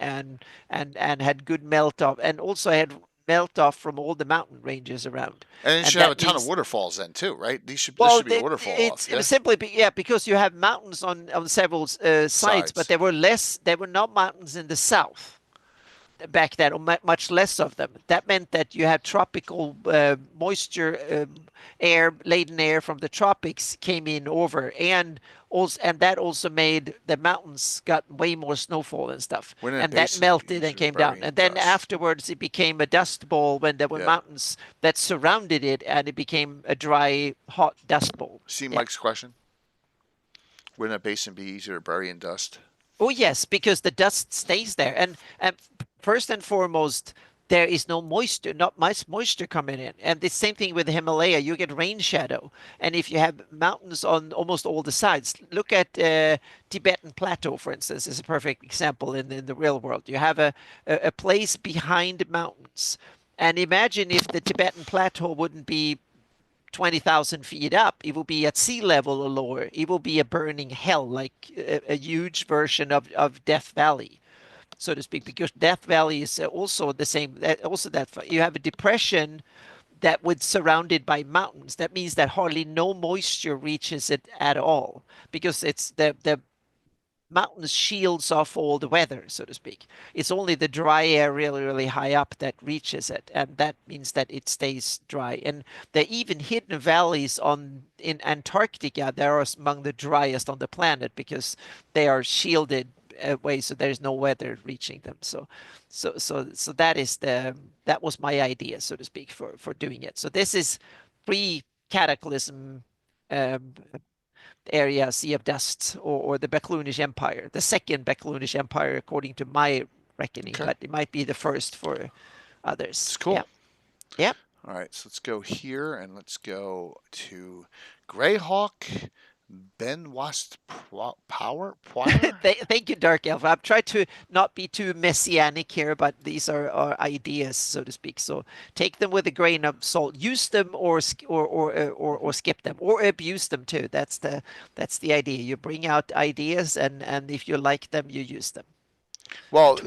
had good melt off, and also had melt off from all the mountain ranges around. And it should have a ton of waterfalls then too, right? This should be a waterfall. Simply because you have mountains on several sides, but there were not mountains in the south back then, or much less of them. That meant that you had tropical moisture, laden air from the tropics came in over, and that also made the mountains got way more snowfall and stuff, and that melted and came down. And then afterwards, it became a dust bowl when there were mountains that surrounded it, and it became a dry, hot dust bowl. See Mike's question? Wouldn't a basin be easier to bury in dust? Oh yes, because the dust stays there, and first and foremost, there is not much moisture coming in. And the same thing with the Himalaya, you get rain shadow. And if you have mountains on almost all the sides, look at Tibetan Plateau, for instance, is a perfect example in the real world. You have a place behind mountains. And imagine if the Tibetan Plateau wouldn't be 20,000 feet up. It will be at sea level or lower. It will be a burning hell, like a huge version of Death Valley, so to speak, because Death Valley is also the same. Also, that you have a depression that was surrounded by mountains. That means that hardly no moisture reaches it at all, because it's the mountains shields off all the weather, so to speak. It's only the dry air really, really high up that reaches it, and that means that it stays dry. And the even hidden valleys in Antarctica, they are among the driest on the planet because they are shielded away, so there's no weather reaching them. So that was my idea, so to speak, for doing it. So this is pre-cataclysm area, Sea of Dust, or the Beclunish Empire, the second Beclunish Empire, according to my reckoning, but it might be the first for others. It's cool. Yep. Yep. All right, so let's go here and let's go to GREYHAWK. Ben Wast Power? Thank you, Dark Elf. I've tried to not be too messianic here, but these are ideas, so to speak. So take them with a grain of salt. Use them or skip them, or abuse them too. That's the idea. You bring out ideas, and if you like them, you use them. Well,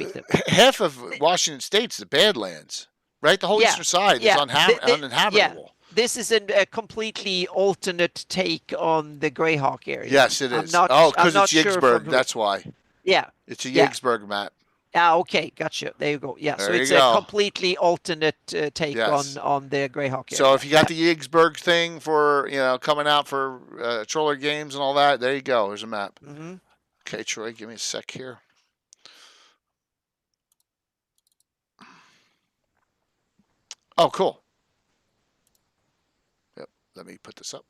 half of Washington State's the Badlands, right? The whole eastern side is uninhabitable. Yeah. This is a completely alternate take on the GREYHAWK area. Yes, it is. Because it's Yigsburg. That's why. Yeah. It's a Yigsburg map. Okay, gotcha. There you go. Yeah, so it's a completely alternate take on the GREYHAWK area. So if you got the Yigsburg thing for coming out for Troller Games and all that, there you go. There's a map. Mm-hmm. Okay, Troy, give me a sec here. Oh, cool. Let me put this up.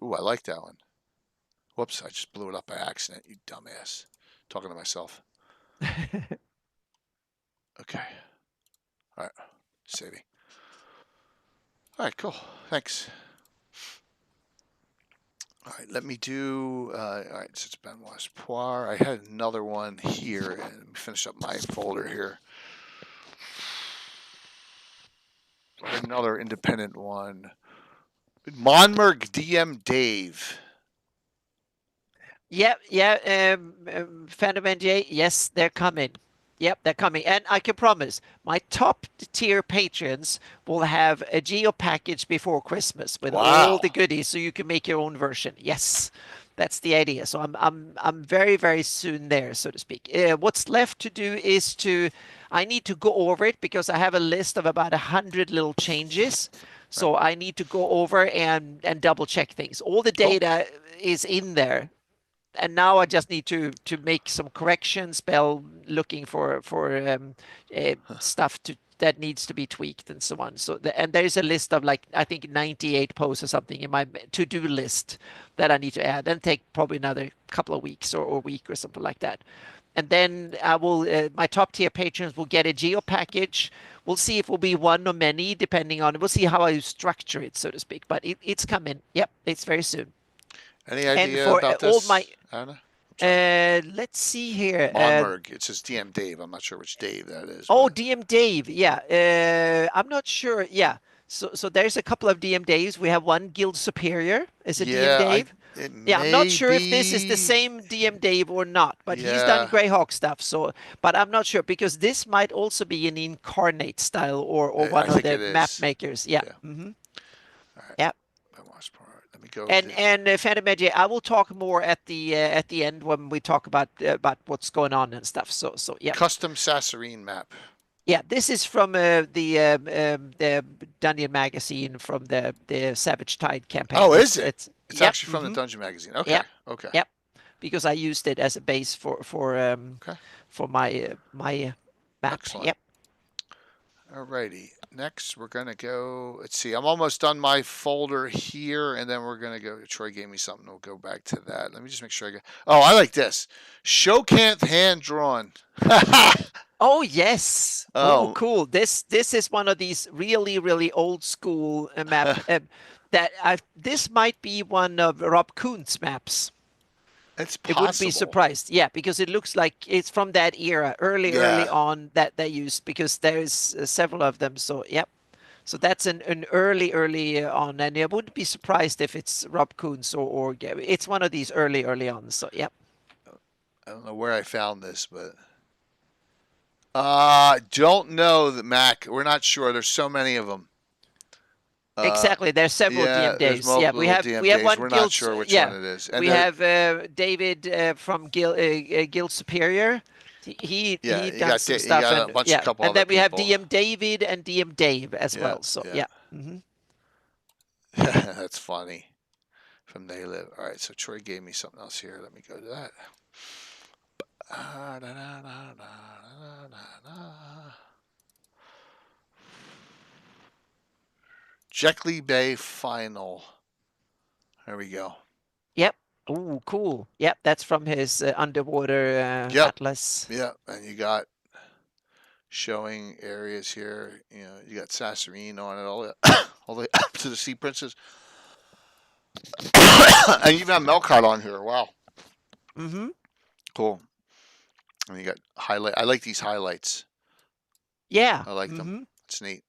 Ooh, I like that one. Whoops, I just blew it up by accident, you dumbass. Talking to myself. Okay. All right. Saving. All right, cool. Thanks. All right, let me do, all right, so it's Benoit's Poire. I had another one here, and let me finish up my folder here. Another independent one. Monmerg DM Dave. Yep, Phantom NJ, yes, they're coming. Yep, they're coming. And I can promise, my top tier patrons will have a geo package before Christmas with all the goodies, so you can make your own version. Yes, that's the idea. So I'm very, very soon there, so to speak. What's left to do is I need to go over it because I have a list of about 100 little changes. So I need to go over and double check things. All the data is in there. And now I just need to make some corrections, looking for stuff that needs to be tweaked and so on. So and there's a list of I think 98 posts or something in my to-do list that I need to add, and take probably another couple of weeks or a week or something like that. And then I will my top tier patrons will get a geo package. We'll see if it will be one or many, depending on. We'll see how I structure it, so to speak. But it's coming. Yep, it's very soon. Any idea about this, Anna? Let's see here. Monmerg. It says DM Dave. I'm not sure which Dave that is. Oh, DM Dave. Yeah. I'm not sure. Yeah. So there's a couple of DM Daves. We have one Guild Superior. Is it DM Dave? I'm not sure if this is the same DM Dave or not, but he's done GREYHAWK stuff. So, but I'm not sure, because this might also be an Incarnate style or one of the map makers. Yeah. Mm-hmm. All right. Yeah. Let me go. And Phantom Magic, I will talk more at the end when we talk about what's going on and stuff. So yeah. Custom Sassarine map. Yeah, this is from the Dungeon magazine from the Savage Tide campaign. Oh, is it? It's actually from the Dungeon magazine. Okay. Yep. Okay. Yep. Because I used it as a base for my map. Excellent. Yep. Alrighty. Next, we're gonna go. Let's see. I'm almost done my folder here, and then we're gonna go. Troy gave me something. We'll go back to that. Let me just make sure I get. Oh, I like this. Shokanth hand drawn. Oh yes. Oh, cool. This is one of these really, really old school map. This might be one of Rob Kuhn's maps. It's It wouldn't be possible. surprised. Yeah, because it looks like it's from that era, early Yeah. on that they used, because there's several of them. So, yep. So that's an early on, and I wouldn't be surprised if it's Rob Coons or Gary. It's one of these early on. So, yep. I don't know where I found this, but don't know the Mac. We're not sure. There's so many of them. Exactly. There's several Yeah, there's DMJs. Yeah, multiple little we have DMJs. one We're not guild. sure which one Yeah, it is. And we have David from Guild Superior. yeah, He done some you stuff, got a and bunch of couple and other then we have people. DM David and DM Dave as Yeah, well. So yeah. yeah. Mm-hmm. That's funny. From They Live. All right, so Troy gave me something else here. Let me go to that. Jeckley Bay Final. There we go. Yep. Ooh, cool. Yep, that's from his underwater Yep. atlas. Yeah, and you got showing areas here. You know, you got Sasserine on it all the way up to the Sea Princess. And you even have Melkart on here. Wow. Mm-hmm. Cool. And you got highlight. I like these highlights. Yeah. I like mm-hmm. them. It's neat.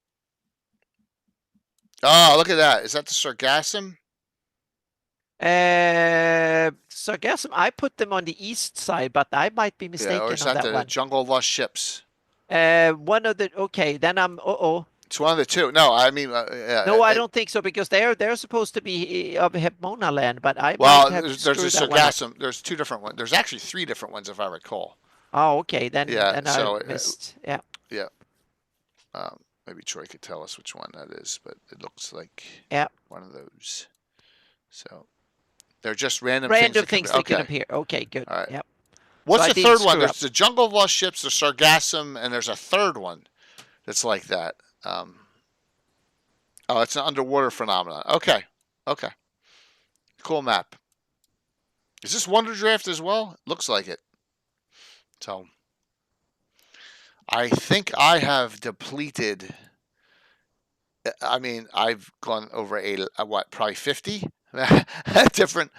Oh, look at that. Is that the Sargassum? Sargassum, I put them on the east side, but I might be mistaken Yeah, or is on that that the one. Jungle of Lost Ships? One of the okay, then I'm It's one of the two. No, I mean, yeah. No, I don't think so, because they're supposed to be of Hepmona land, but I Well, might have there's a screwed that one up. Sargassum. There's two different ones. There's actually three different ones, if I recall. Oh, okay, then Yeah, I so missed. Yeah. yeah. Maybe Troy could tell us which one that is, but it looks like Yeah. one of those. So they're just random things that can okay. appear. Okay, good. All right. Yep. What's So the third one? There's the Jungle of Lost Ships, the Sargassum, and there's a third one that's like that. Oh, it's an underwater phenomenon. Okay. Okay. Cool map. Is this Wonder Draft as well? Looks like it. So I think I have depleted. I mean, I've gone over what, probably 50 different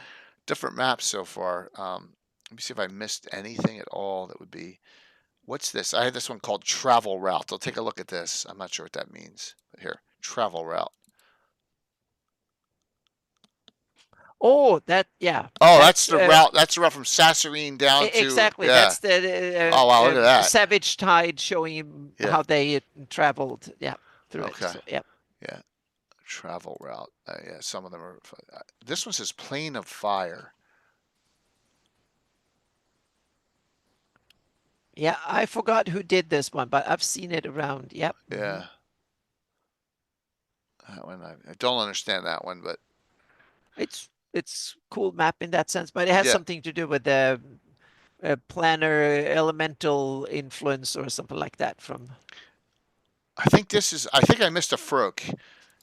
maps so far. Let me see if I missed anything at all that would be. What's this? I had this one called Travel Route. I'll take a look at this. I'm not sure what that means. But here, Travel Route. Oh, yeah. Oh, that's the route. That's the route from Sasserine down to exactly. Yeah. That's the oh wow, look at that. Savage Tide showing how they traveled. Yeah, through it. So, yeah. Yeah. Travel route. Yeah, some of them are. This one says Plane of Fire. Yeah, I forgot who did this one, but I've seen it around. Yep. Yeah. That one I don't understand that one, but it's cool map in that sense, but it has something to do with the planar elemental influence or something like that from. I think I missed a Froke.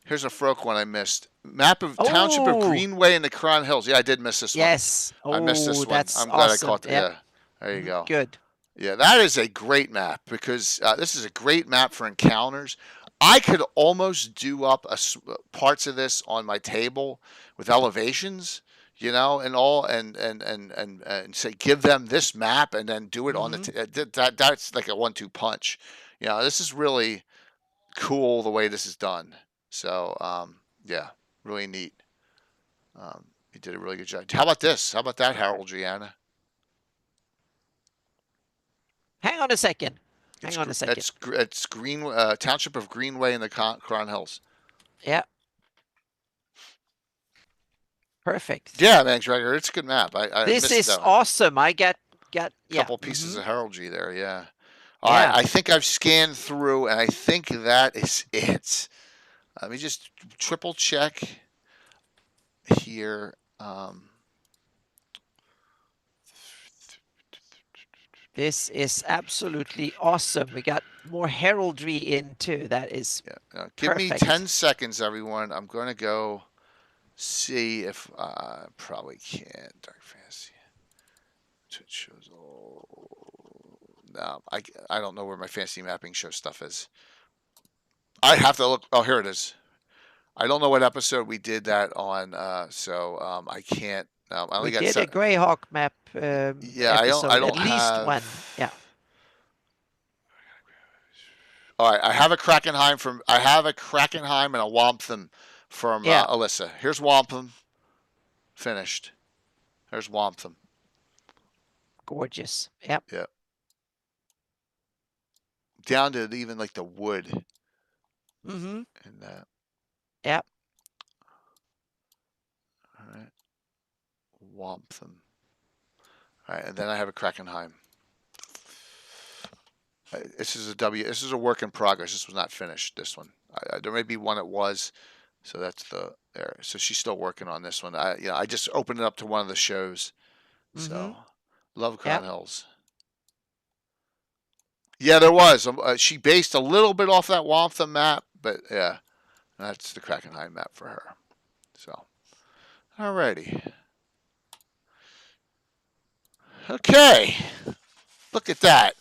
Here's a Froke one I missed. Map of Township of Greenway in the Cron Hills. Yeah, I did miss this one. Yes. I missed this one. That's I'm glad awesome. I caught that. Yeah. There you go. Good. Yeah, that is a great map, because this is a great map for encounters. I could almost do up parts of this on my table with elevations, you know, and all, and say give them this map and then do it on the that's like a 1-2 punch. You know, this is really cool the way this is done. So yeah, really neat. You did a really good job. How about this? How about that, Harold Gianna? Hang on a second. Hang on a second. It's Township of Greenway in the Cron Hills. Yeah. Perfect. Yeah, man, Gregor, it's a good map. This is awesome. I got a couple pieces of heraldry there. Yeah. All right. I think I've scanned through, and I think that is it. Let me just triple check here. This is absolutely awesome. We got more heraldry in too. That is give me 10 seconds, everyone. I'm going to go see if I probably can't. Dark Fantasy. Twitch shows. No, I don't know where my fantasy mapping show stuff is. I have to look. Oh, here it is. I don't know what episode we did that on, so I can't No, I We only got did a GREYHAWK map yeah, episode, I don't at least have. one. Yeah. All right, I have a Krakenheim and a Wampum from Yeah. Alyssa. Here's Wampum, finished. There's Wampum. Gorgeous. Yep. Yeah. Down to even like the wood Mm-hmm. and that. Yep. All right. Wampum. All right, and then I have a Krakenheim. This is a W. This is a work in progress. This was not finished. This one. There may be one it was. So that's the there. So she's still working on this one. I just opened it up to one of the shows. Mm-hmm. So love Crown Yep. Hills. Yeah, there was. She based a little bit off that Wampum map, but yeah, that's the Krakenheim map for her. So, alrighty. Okay, look at that.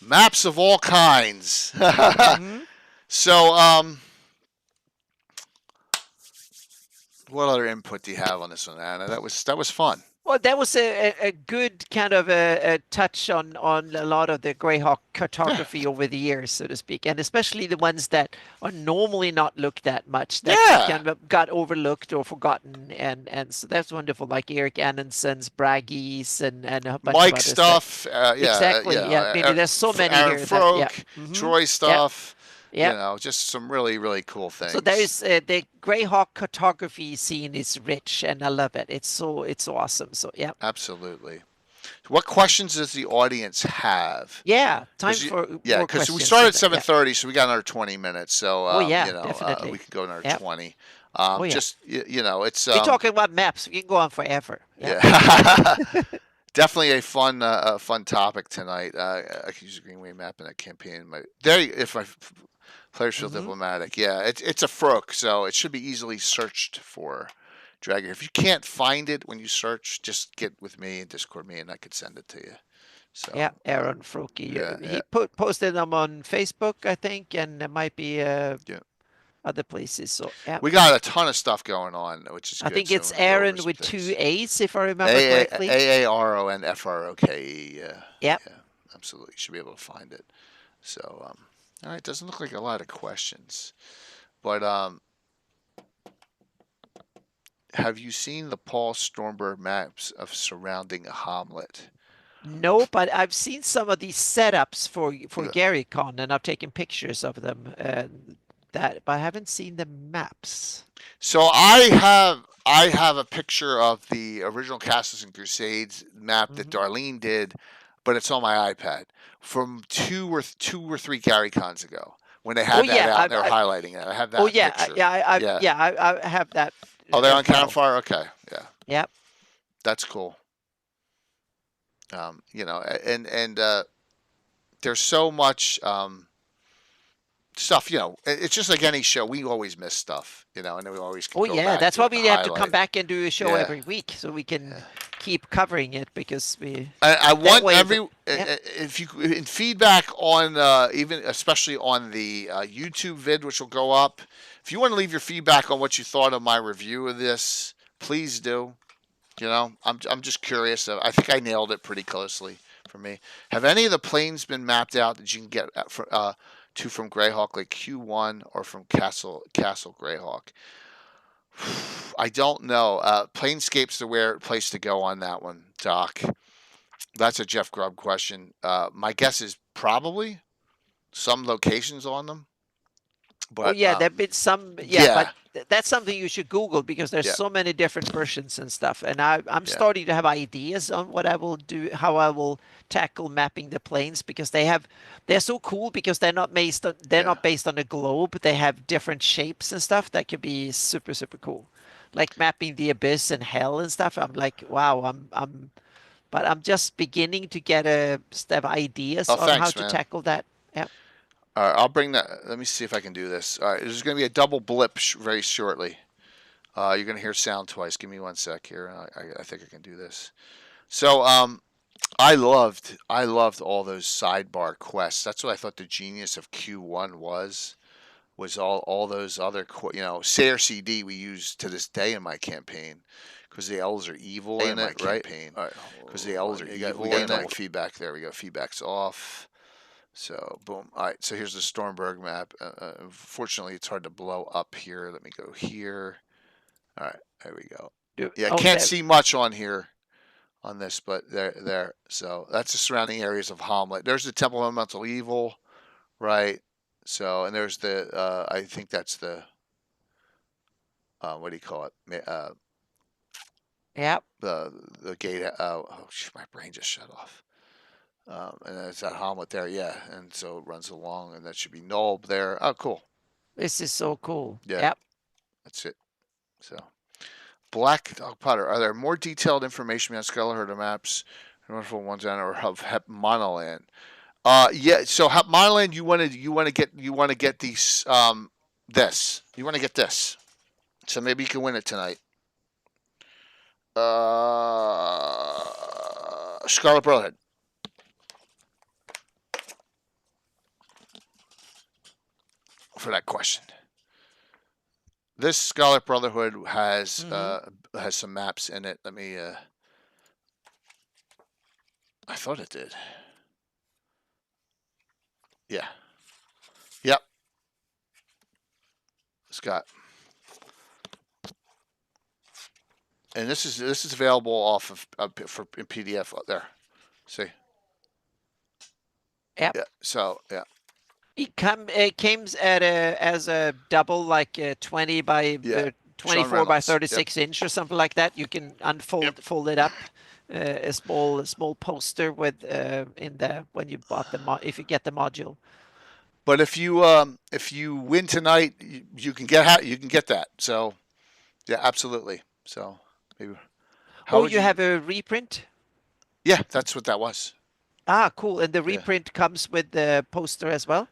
Maps of all kinds. Mm-hmm. So, what other input do you have on this one, Anna? That was fun. Well, that was a good kind of a touch on a lot of the GREYHAWK cartography over the years, so to speak, and especially the ones that are normally not looked at much, that kind of got overlooked or forgotten, and so that's wonderful, like Eric Annenson's Braggies and a bunch Mike of other stuff. Exactly. Yeah. Maybe there's so many Aaron here. Froke, Mm-hmm. Troy stuff. Yeah. Just some really, really cool things. So there is the GREYHAWK cartography scene is rich, and I love it. It's awesome. So yeah. Absolutely. What questions does the audience have? Yeah, time for more because questions. we started at 7:30, so we got another 20 minutes. So definitely. we could go another 20. Just it's. We're talking about maps. We can go on forever. Yeah. Definitely a fun topic tonight. I could use a Greenway map in that campaign. If my players feel diplomatic, it's a Froke, so it should be easily searched for. Dragger. If you can't find it when you search, just get with me and Discord me, and I could send it to you. So yeah, Aaron Froke. He posted them on Facebook, I think, and there might be other places. So yeah, we got a ton of stuff going on, which is good. I think it's Aaron with 2 A's, if I remember correctly. AARONFROKE. Yeah, absolutely. You should be able to find it. So all right, doesn't look like a lot of questions, but have you seen the Paul Stormberg maps of surrounding Hamlet? No, but I've seen some of these setups for GaryCon, and I've taken pictures of them. But I haven't seen the maps. So I have a picture of the original Castles and Crusades map that Darlene did, but it's on my iPad from two or three GaryCons ago when they had that out and they were highlighting it. I have that. Oh yeah, picture. I have that. Oh, they're on Campfire? Okay, yeah. Yep. That's cool. And there's so much stuff, it's just like any show. We always miss stuff, and then we always can go back that's to why it we and have highlight. to come back and do a show every week so we can keep covering it, because I want if you in feedback on even especially on the YouTube vid, which will go up. If you want to leave your feedback on what you thought of my review of this, please do. I'm just curious. I think I nailed it pretty closely for me. Have any of the planes been mapped out that you can get to from GREYHAWK, like Q1 or from Castle GREYHAWK? I don't know. Planescape's the place to go on that one, Doc. That's a Jeff Grubb question. My guess is probably some locations on them. But there've been some. But that's something you should Google, because there's so many different versions and stuff. And I'm starting to have ideas on what I will do, how I will tackle mapping the planes, because they're so cool, because they're not based on a globe. They have different shapes and stuff that could be super, super cool. Like mapping the abyss and hell and stuff. I'm like, wow, but I'm just beginning to get ideas on how to tackle that. Yeah. All right, I'll bring that. Let me see if I can do this. All right, there's going to be a double blip very shortly. You're going to hear sound twice. Give me 1 sec here. I think I can do this. So I loved all those sidebar quests. That's what I thought the genius of Q1 was. was all those other, Sayer CD we use to this day in my campaign because the L's are evil in it, right? Because the L's are evil in it. Feedback. There we go. Feedback's off. So boom. All right. So here's the Stormberg map. Unfortunately, it's hard to blow up here. Let me go here. All right. There we go. Yeah, I can't see much on here on this, but there. So that's the surrounding areas of Hamlet. There's the Temple of Elemental Evil, right? So, and there's the, I think that's the, what do you call it? Yep. The gate. My brain just shut off. And there's that Hamlet there, yeah. And so it runs along, and that should be Nulb there. Oh, cool. This is so cool. Yeah. Yep. That's it. So, Black Dog Potter. Are there more detailed information on Skeleton maps? Wonderful ones on or of Monoland. Yeah. So Monoland, you want to get these this. You want to get this. So maybe you can win it tonight. Scarlet Brotherhood. For that question. This Scarlet Brotherhood has some maps in it. Let me. I thought it did. Yeah. Yep. Scott. And this is available off of in PDF there. See. Yep. Yeah. So yeah. It comes as a double, like 20 by 24 by 36 inch or something like that. You can fold it up. A small poster with in the when you bought if you get the module. But if you win tonight, you can get that. So yeah, absolutely. So maybe. You have a reprint? Yeah, that's what that was. Ah, cool. And the reprint comes with the poster as well?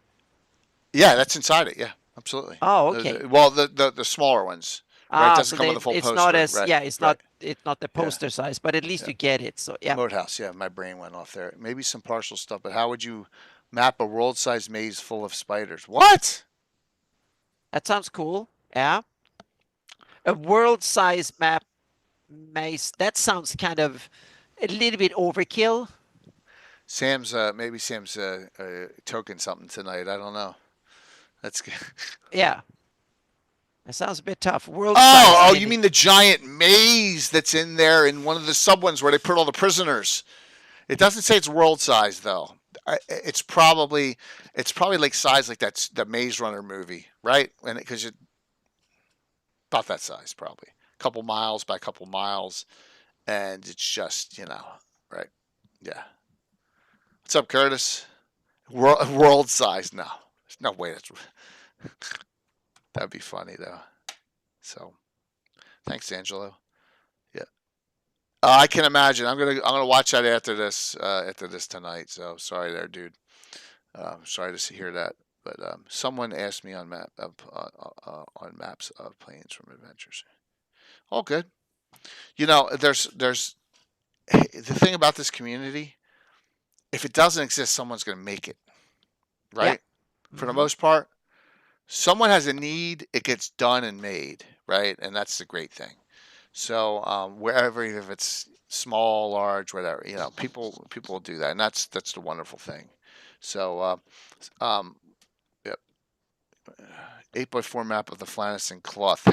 Yeah, that's inside it. Yeah, absolutely. Oh, okay. Well, the smaller ones. Right, it doesn't come with the full poster. Not as right, it's not the poster size, but at least you get it. So yeah. Moathouse, yeah, my brain went off there. Maybe some partial stuff, but how would you map a world-sized maze full of spiders? What? That sounds cool. Yeah. A world-sized maze. That sounds kind of a little bit overkill. Maybe Sam's token something tonight. I don't know. That's good. Yeah. That sounds a bit tough. Oh, you mean the giant maze that's in there in one of the sub ones where they put all the prisoners? It doesn't say it's world size though. It's probably like size like the Maze Runner movie, right? And because about that size probably, a couple miles by a couple miles, and it's just right? Yeah. What's up, Curtis? World size? No, there's no way. That'd be funny though. So, thanks, Angelo. Yeah, I can imagine. I'm gonna watch that after this tonight. So sorry there, dude. Sorry to hear that. But someone asked me on maps of planes from adventures. All good. There's the thing about this community. If it doesn't exist, someone's gonna make it. Right. Yeah. For the most part. Someone has a need, it gets done and made, right? And that's the great thing. So wherever, if it's small, large, whatever, people will do that, and that's the wonderful thing. So, yep, 8x4 map of the Flanagan cloth.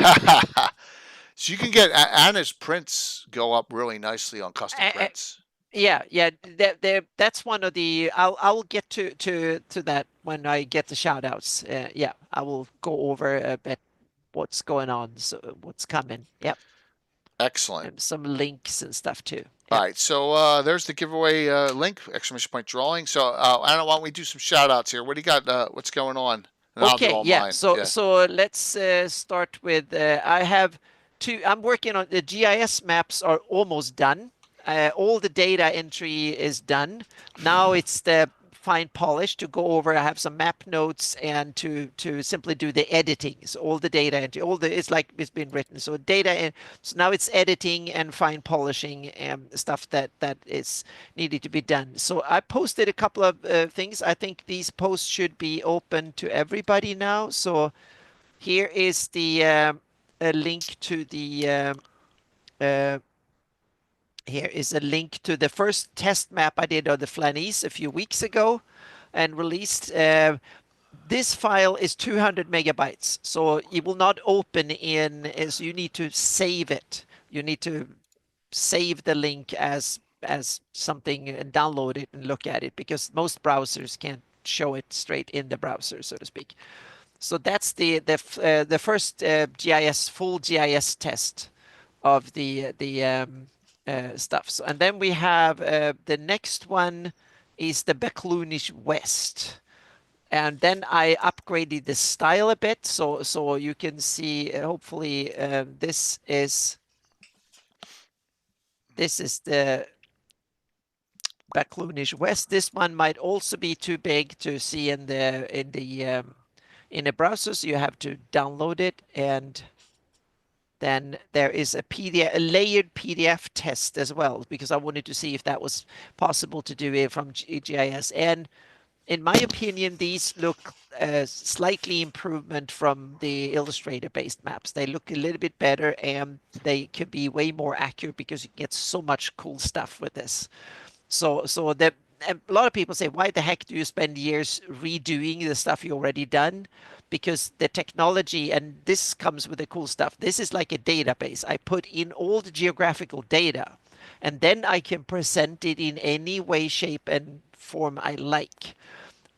So you can get Anna's prints go up really nicely on custom prints. Yeah. That's one of the. I'll get to that when I get the shout outs. Yeah, I will go over a bit what's going on, so what's coming. Yep. Excellent. And some links and stuff too. Yep. All right, so there's the giveaway link, exclamation point drawing. So Anna, why don't we do some shout outs here? What do you got? What's going on? And okay, yeah. So let's start with. I have two. I'm working on the GIS maps are almost done. All the data entry is done. Now it's the fine polish to go over. I have some map notes and to simply do the editing. So all the data and all the it's like it's been written. So data and so now it's editing and fine polishing and stuff that is needed to be done. So I posted a couple of things. I think these posts should be open to everybody now. So here is the a link to the here is a link to the first test map I did of the Flanies a few weeks ago and released. This file is 200 megabytes, so it will not open in as you need to save it. You need to save the link as something and download it and look at it because most browsers can't show it straight in the browser, so to speak. So that's the first GIS full GIS test of the stuff. So, and then we have the next one is the Beklunish West. And then I upgraded the style a bit, so you can see. Hopefully, this is the Beklunish West. This one might also be too big to see in the browser, so you have to download it. And then there is a layered PDF test as well, because I wanted to see if that was possible to do it from GIS. And in my opinion, these look slightly improvement from the Illustrator-based maps. They look a little bit better, and they could be way more accurate because you get so much cool stuff with this. So a lot of people say, why the heck do you spend years redoing the stuff you already done? Because the technology, and this comes with the cool stuff. This is like a database. I put in all the geographical data, and then I can present it in any way, shape, and form I like.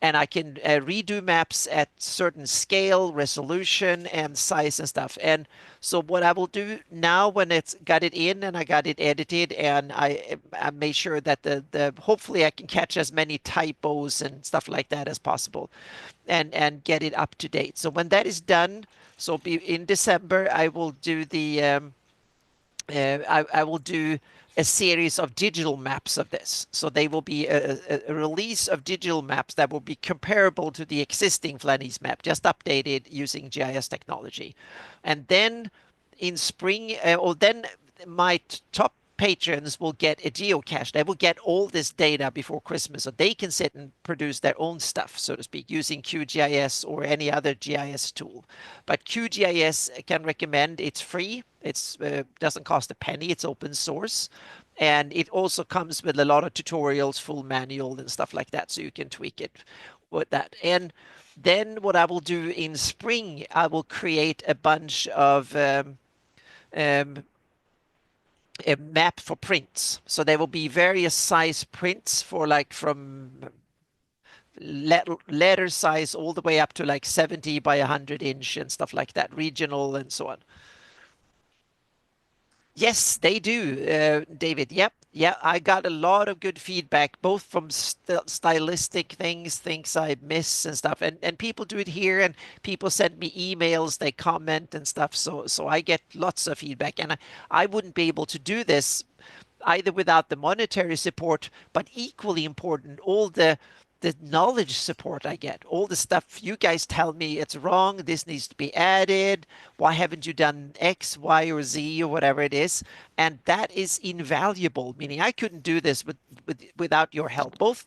And I can redo maps at certain scale, resolution, and size and stuff. And so what I will do now, when it's got it in and I got it edited, and I made sure that the hopefully I can catch as many typos and stuff like that as possible, and get it up to date. So when that is done, so in December, I will do the I will do a series of digital maps of this. So they will be a release of digital maps that will be comparable to the existing Flanies map, just updated using GIS technology. And then in spring, or then my top patrons will get a geocache. They will get all this data before Christmas, so they can sit and produce their own stuff, so to speak, using QGIS or any other GIS tool. But QGIS can recommend, it's free. It's doesn't cost a penny. It's open source. And it also comes with a lot of tutorials, full manual and stuff like that, so you can tweak it with that. And then what I will do in spring, I will create a bunch of a map for prints. So there will be various size prints for like from letter size all the way up to like 70 by 100 inch and stuff like that, regional and so on. Yes, they do, David. Yep. Yeah, I got a lot of good feedback, both from stylistic things I miss and stuff. And people do it here, and people send me emails, they comment and stuff. So I get lots of feedback. And I wouldn't be able to do this either without the monetary support, but equally important, all the knowledge support I get, all the stuff you guys tell me it's wrong, this needs to be added, why haven't you done X, Y, or Z, or whatever it is. And that is invaluable, meaning I couldn't do this without your help, both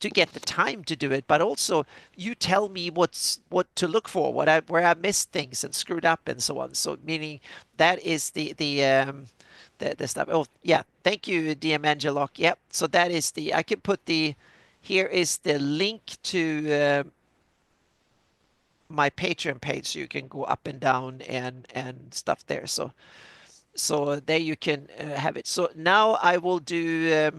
to get the time to do it, but also you tell me what to look for, where I missed things and screwed up and so on. So meaning that is the stuff. Oh yeah, thank you, DM Angelock. Yep. So that is I can put here is the link to my Patreon page, so you can go up and down and stuff there. So there you can have it. So now I will do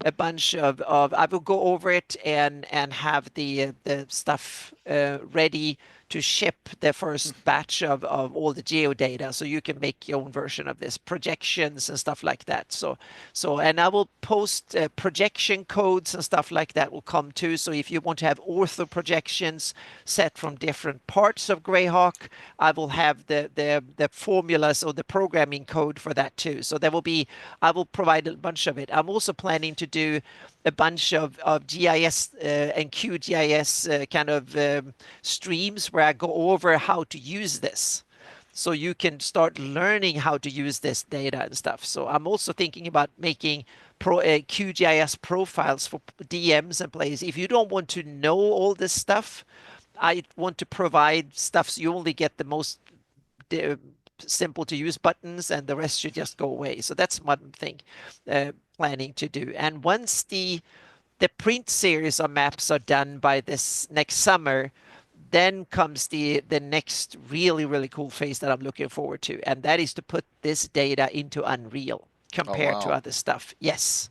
a bunch of I will go over it and have the stuff ready to ship the first batch of all the geodata, so you can make your own version of this, projections and stuff like that. And I will post projection codes and stuff like that will come too. So if you want to have ortho projections set from different parts of GREYHAWK, I will have the formulas or the programming code for that too. So I will provide a bunch of it. I'm also planning to do a bunch of GIS and QGIS kind of streams where I go over how to use this. So you can start learning how to use this data and stuff. So I'm also thinking about making QGIS profiles for DMs and players. If you don't want to know all this stuff, I want to provide stuff so you only get the most simple to use buttons and the rest should just go away. So that's one thing planning to do. And once the print series of maps are done by this next summer, then comes the next really cool phase that I'm looking forward to, and that is to put this data into Unreal compared to other stuff. Yes.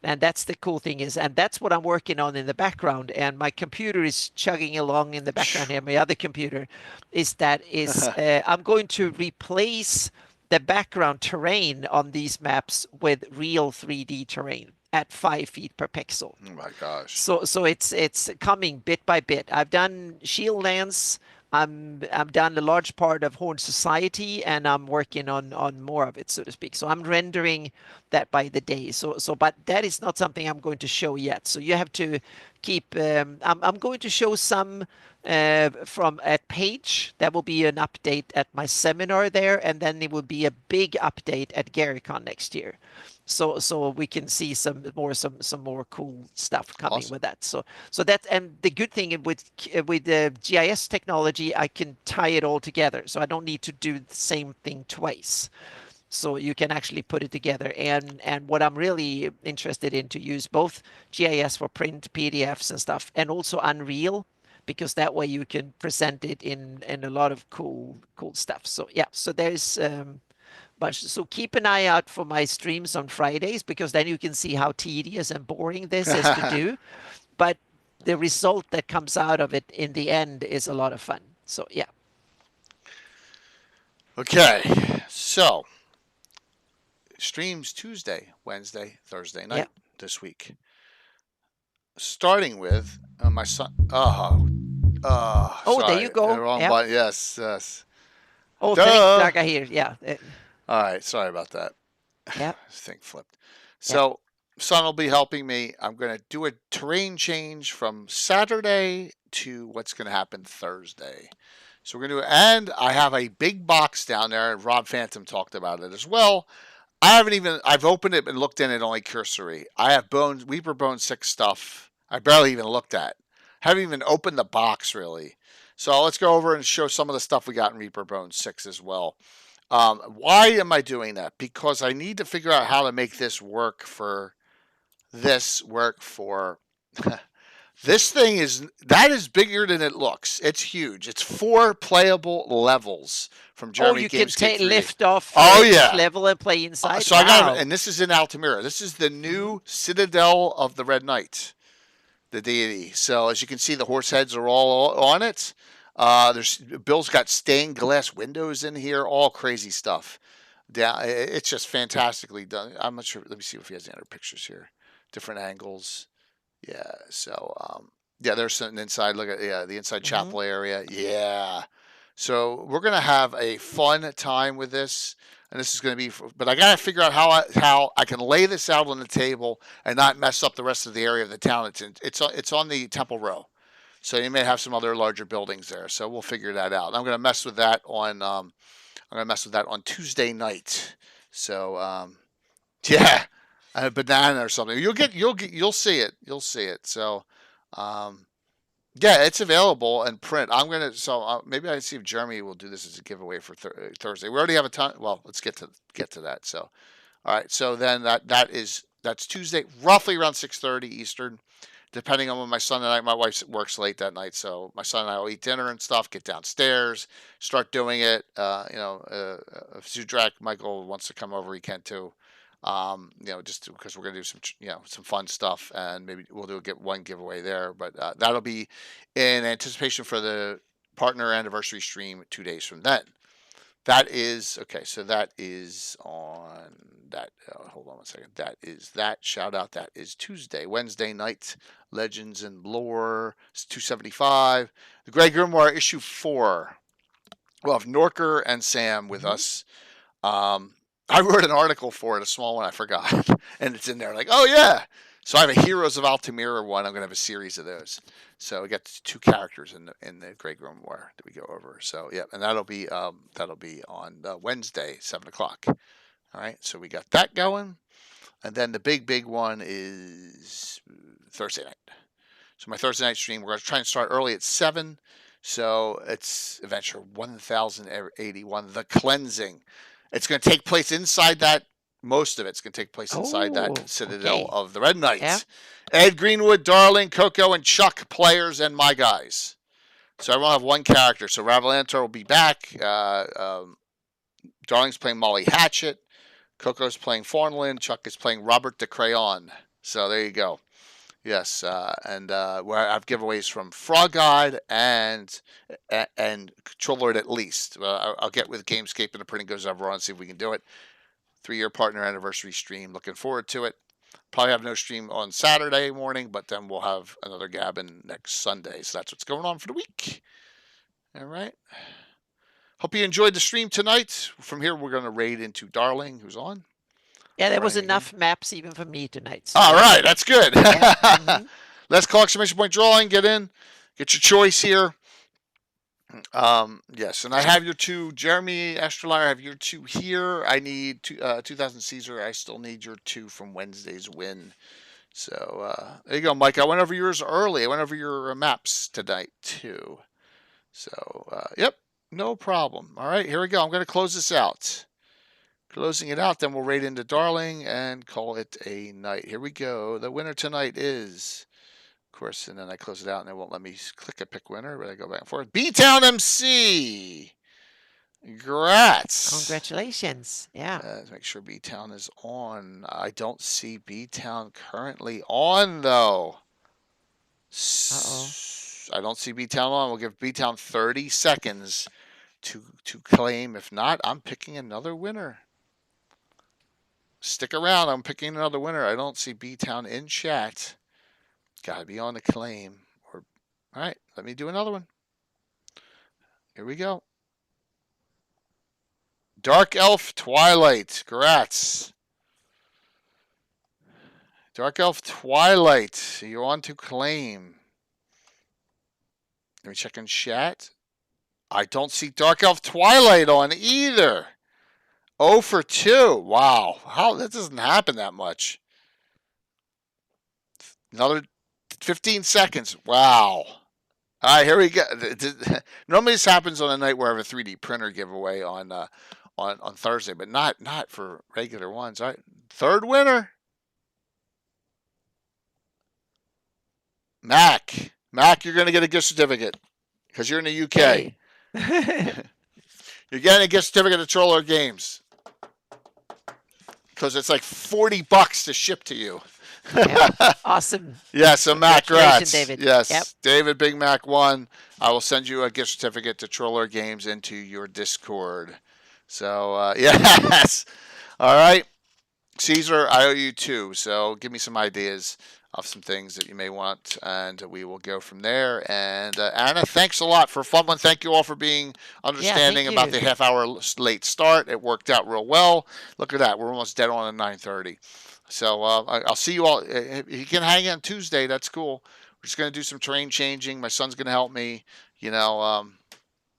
And that's the cool thing is, and that's what I'm working on in the background, and my computer is chugging along in the background here. My other computer is I'm going to replace the background terrain on these maps with real 3D terrain at 5 feet per pixel. Oh my gosh. So it's coming bit by bit. I've done Shieldlands. I've done a large part of Horn Society, and I'm working on more of it, so to speak. So I'm rendering that by the day. But that is not something I'm going to show yet. So you have to keep. I'm going to show some from at Page. That will be an update at my seminar there, and then it will be a big update at GaryCon next year. So we can see some more cool stuff coming with that. So that, and the good thing with the GIS technology, I can tie it all together. So I don't need to do the same thing twice. So you can actually put it together. And what I'm really interested in to use both GIS for print PDFs and stuff, and also Unreal, because that way you can present it in a lot of cool stuff. So yeah, so there's so keep an eye out for my streams on Fridays, because then you can see how tedious and boring this is to do. But the result that comes out of it in the end is a lot of fun. So yeah. Okay, so streams Tuesday, Wednesday, Thursday night this week. Starting with my son. Sorry. There you go. Wrong button. Yes. Oh, thanks, here. Yeah. All right, sorry about that. Yeah. This thing flipped. So, son will be helping me. I'm going to do a terrain change from Saturday to what's going to happen Thursday. So we're going to do, and I have a big box down there, and Rob Phantom talked about it as well. I've opened it and looked in it only cursory. I have Weeper Bone 6 stuff I barely even looked at. Haven't even opened the box, really. So let's go over and show some of the stuff we got in Reaper Bone 6 as well. Why am I doing that? Because I need to figure out how to make this work for this this thing is bigger than it looks. It's huge. It's 4 playable levels from Germany. You can lift off each level and play inside. So wow. And this is in Altamira. This is the new Citadel of the Red Knight, the deity. So as you can see, the horse heads are all on it. Bill's got stained glass windows in here, all crazy stuff. It's just fantastically done. I'm not sure. Let me see if he has any other pictures here. Different angles. Yeah. So, there's something inside. Look at the inside chapel area. Yeah. So we're gonna have a fun time with this, and this is gonna be. But I gotta figure out how I can lay this out on the table and not mess up the rest of the area of the town. It's on the Temple Row. So you may have some other larger buildings there. So we'll figure that out. I'm going to mess with that on Tuesday night. So a banana or something. You'll see it. You'll see it. So it's available in print. I'm going to maybe I can see if Jeremy will do this as a giveaway for Thursday. We already have a ton. Well, let's get to that. So all right. So then that's Tuesday, roughly around 6:30 Eastern. Depending on when my son and I, my wife works late that night, so my son and I will eat dinner and stuff, get downstairs, start doing it. If Zudrak Michael wants to come over, he can too. Just because we're gonna do some fun stuff, and maybe we'll do one giveaway there. But that'll be in anticipation for the partner anniversary stream 2 days from then. That is okay. So that is on that. Hold on one second. That is that shout out. That is Tuesday, Wednesday night. Legends and Lore. It's 275. The Grey Grimoire issue 4. We'll have Norker and Sam with us. I wrote an article for it, a small one. I forgot, and it's in there. Like, oh yeah. So I have a Heroes of Altamira one. I'm gonna have a series of those. So we got 2 characters in the Grey Grimoire that we go over. So yeah, and that'll be on Wednesday, 7 o'clock. All right. So we got that going, and then the big one is Thursday night. So my Thursday night stream, we're gonna try and start early at 7. So it's Adventure 1081, The Cleansing. It's going to take place inside that. Most of it's going to take place inside that Citadel of the Red Knights. Yeah. Ed Greenwood, Darling, Coco, and Chuck, players, and my guys. So I will have 1 character. So Ravalantor will be back. Darling's playing Molly Hatchet. Coco's playing Fawnland. Chuck is playing Robert de Crayon. So there you go. Yes, and where I have giveaways from Frog Guide and Controller at least. I'll get with Gamescape and the printing goes over and see if we can do it. 3-year partner anniversary stream. Looking forward to it. Probably have no stream on Saturday morning, but then we'll have another Gabbin next Sunday. So that's what's going on for the week. All right. Hope you enjoyed the stream tonight. From here, we're going to raid into Darling, who's on. Yeah, there was enough maps even for me tonight. So. All right, that's good. Yeah. Let's call exclamation point drawing. Get in. Get your choice here. Yes, and I have your 2. Jeremy Astralier, I have your 2 here. I need 2000 Caesar. I still need your 2 from Wednesday's win. So there you go, Mike. I went over yours early. I went over your maps tonight, too. So, yep, no problem. All right, here we go. I'm going to close this out. Closing it out, then we'll raid into Darling and call it a night. Here we go. The winner tonight is, of course, and then I close it out and it won't let me click a pick winner, but I go back and forth. B-Town MC. Congrats. Congratulations. Yeah. Let's make sure B-Town is on. I don't see B-Town currently on, though. Uh-oh. I don't see B-Town on. We'll give B-Town 30 seconds to claim. If not, I'm picking another winner. Stick around. I'm picking another winner. I don't see B-Town in chat. Got to be on the claim. All right, let me do another one. Here we go. Dark Elf Twilight. Congrats. Dark Elf Twilight. You're on to claim. Let me check in chat. I don't see Dark Elf Twilight on either. 0 for 2. Wow. How that doesn't happen that much. Another 15 seconds. Wow. All right, here we go. Normally this happens on a night where I have a 3D printer giveaway on Thursday, but not for regular ones. All right. 3rd winner. Mac, you're going to get a gift certificate because you're in the UK. Hey. You're getting a gift certificate to Troller Games because it's like $40 to ship to you. Yeah. Awesome. Yeah, so Mac, congrats. David. Yes, yep. David Big Mac 1. I will send you a gift certificate to Troller Games into your Discord. So, yes. All right. Caesar, I owe you 2. So give me some ideas of some things that you may want, and we will go from there. And Anna, thanks a lot for a fun one. Thank you all for being understanding about the half-hour late start. It worked out real well. Look at that. We're almost dead on at 9:30. So I'll see you all. If you can hang on Tuesday, that's cool. We're just going to do some terrain changing. My son's going to help me,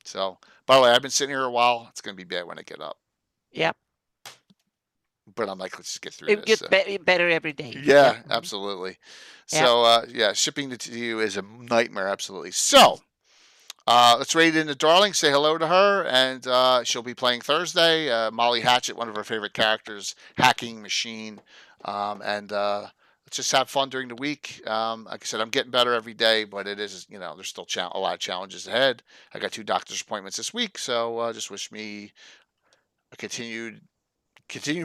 So, by the way, I've been sitting here a while. It's going to be bad when I get up. Yep. But I'm like, let's just get through this. It gets better every day. Yeah, absolutely. So, shipping it to you is a nightmare, absolutely. So, let's raid into Darling, say hello to her, and she'll be playing Thursday. Molly Hatchet, one of her favorite characters, hacking machine. Let's just have fun during the week. Like I said, I'm getting better every day, but it is, there's still a lot of challenges ahead. I got 2 doctor's appointments this week, so just wish me a continued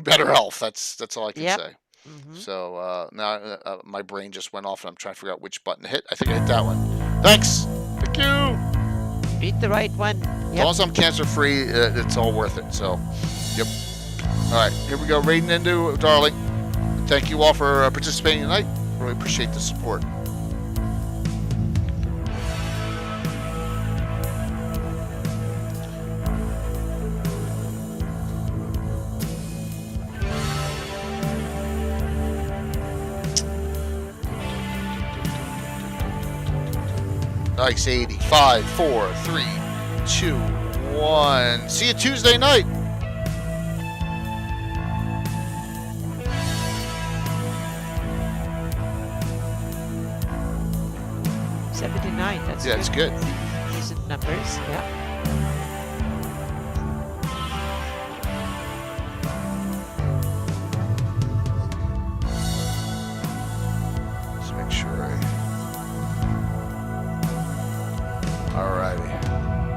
better health. That's all I can say. Mm-hmm. So now my brain just went off, and I'm trying to figure out which button to hit. I think I hit that one. Thanks. Thank you. Pick the right one. As Yep. long as I'm cancer-free, it's all worth it. So, yep. All right, here we go. Raiding into Darling. Thank you all for participating tonight. Really appreciate the support. Nice 80. 5, 4, 3, 2, 1. See you Tuesday night. $79. That's Yeah, it's good. Decent numbers. Yeah. Let's make sure. Alrighty.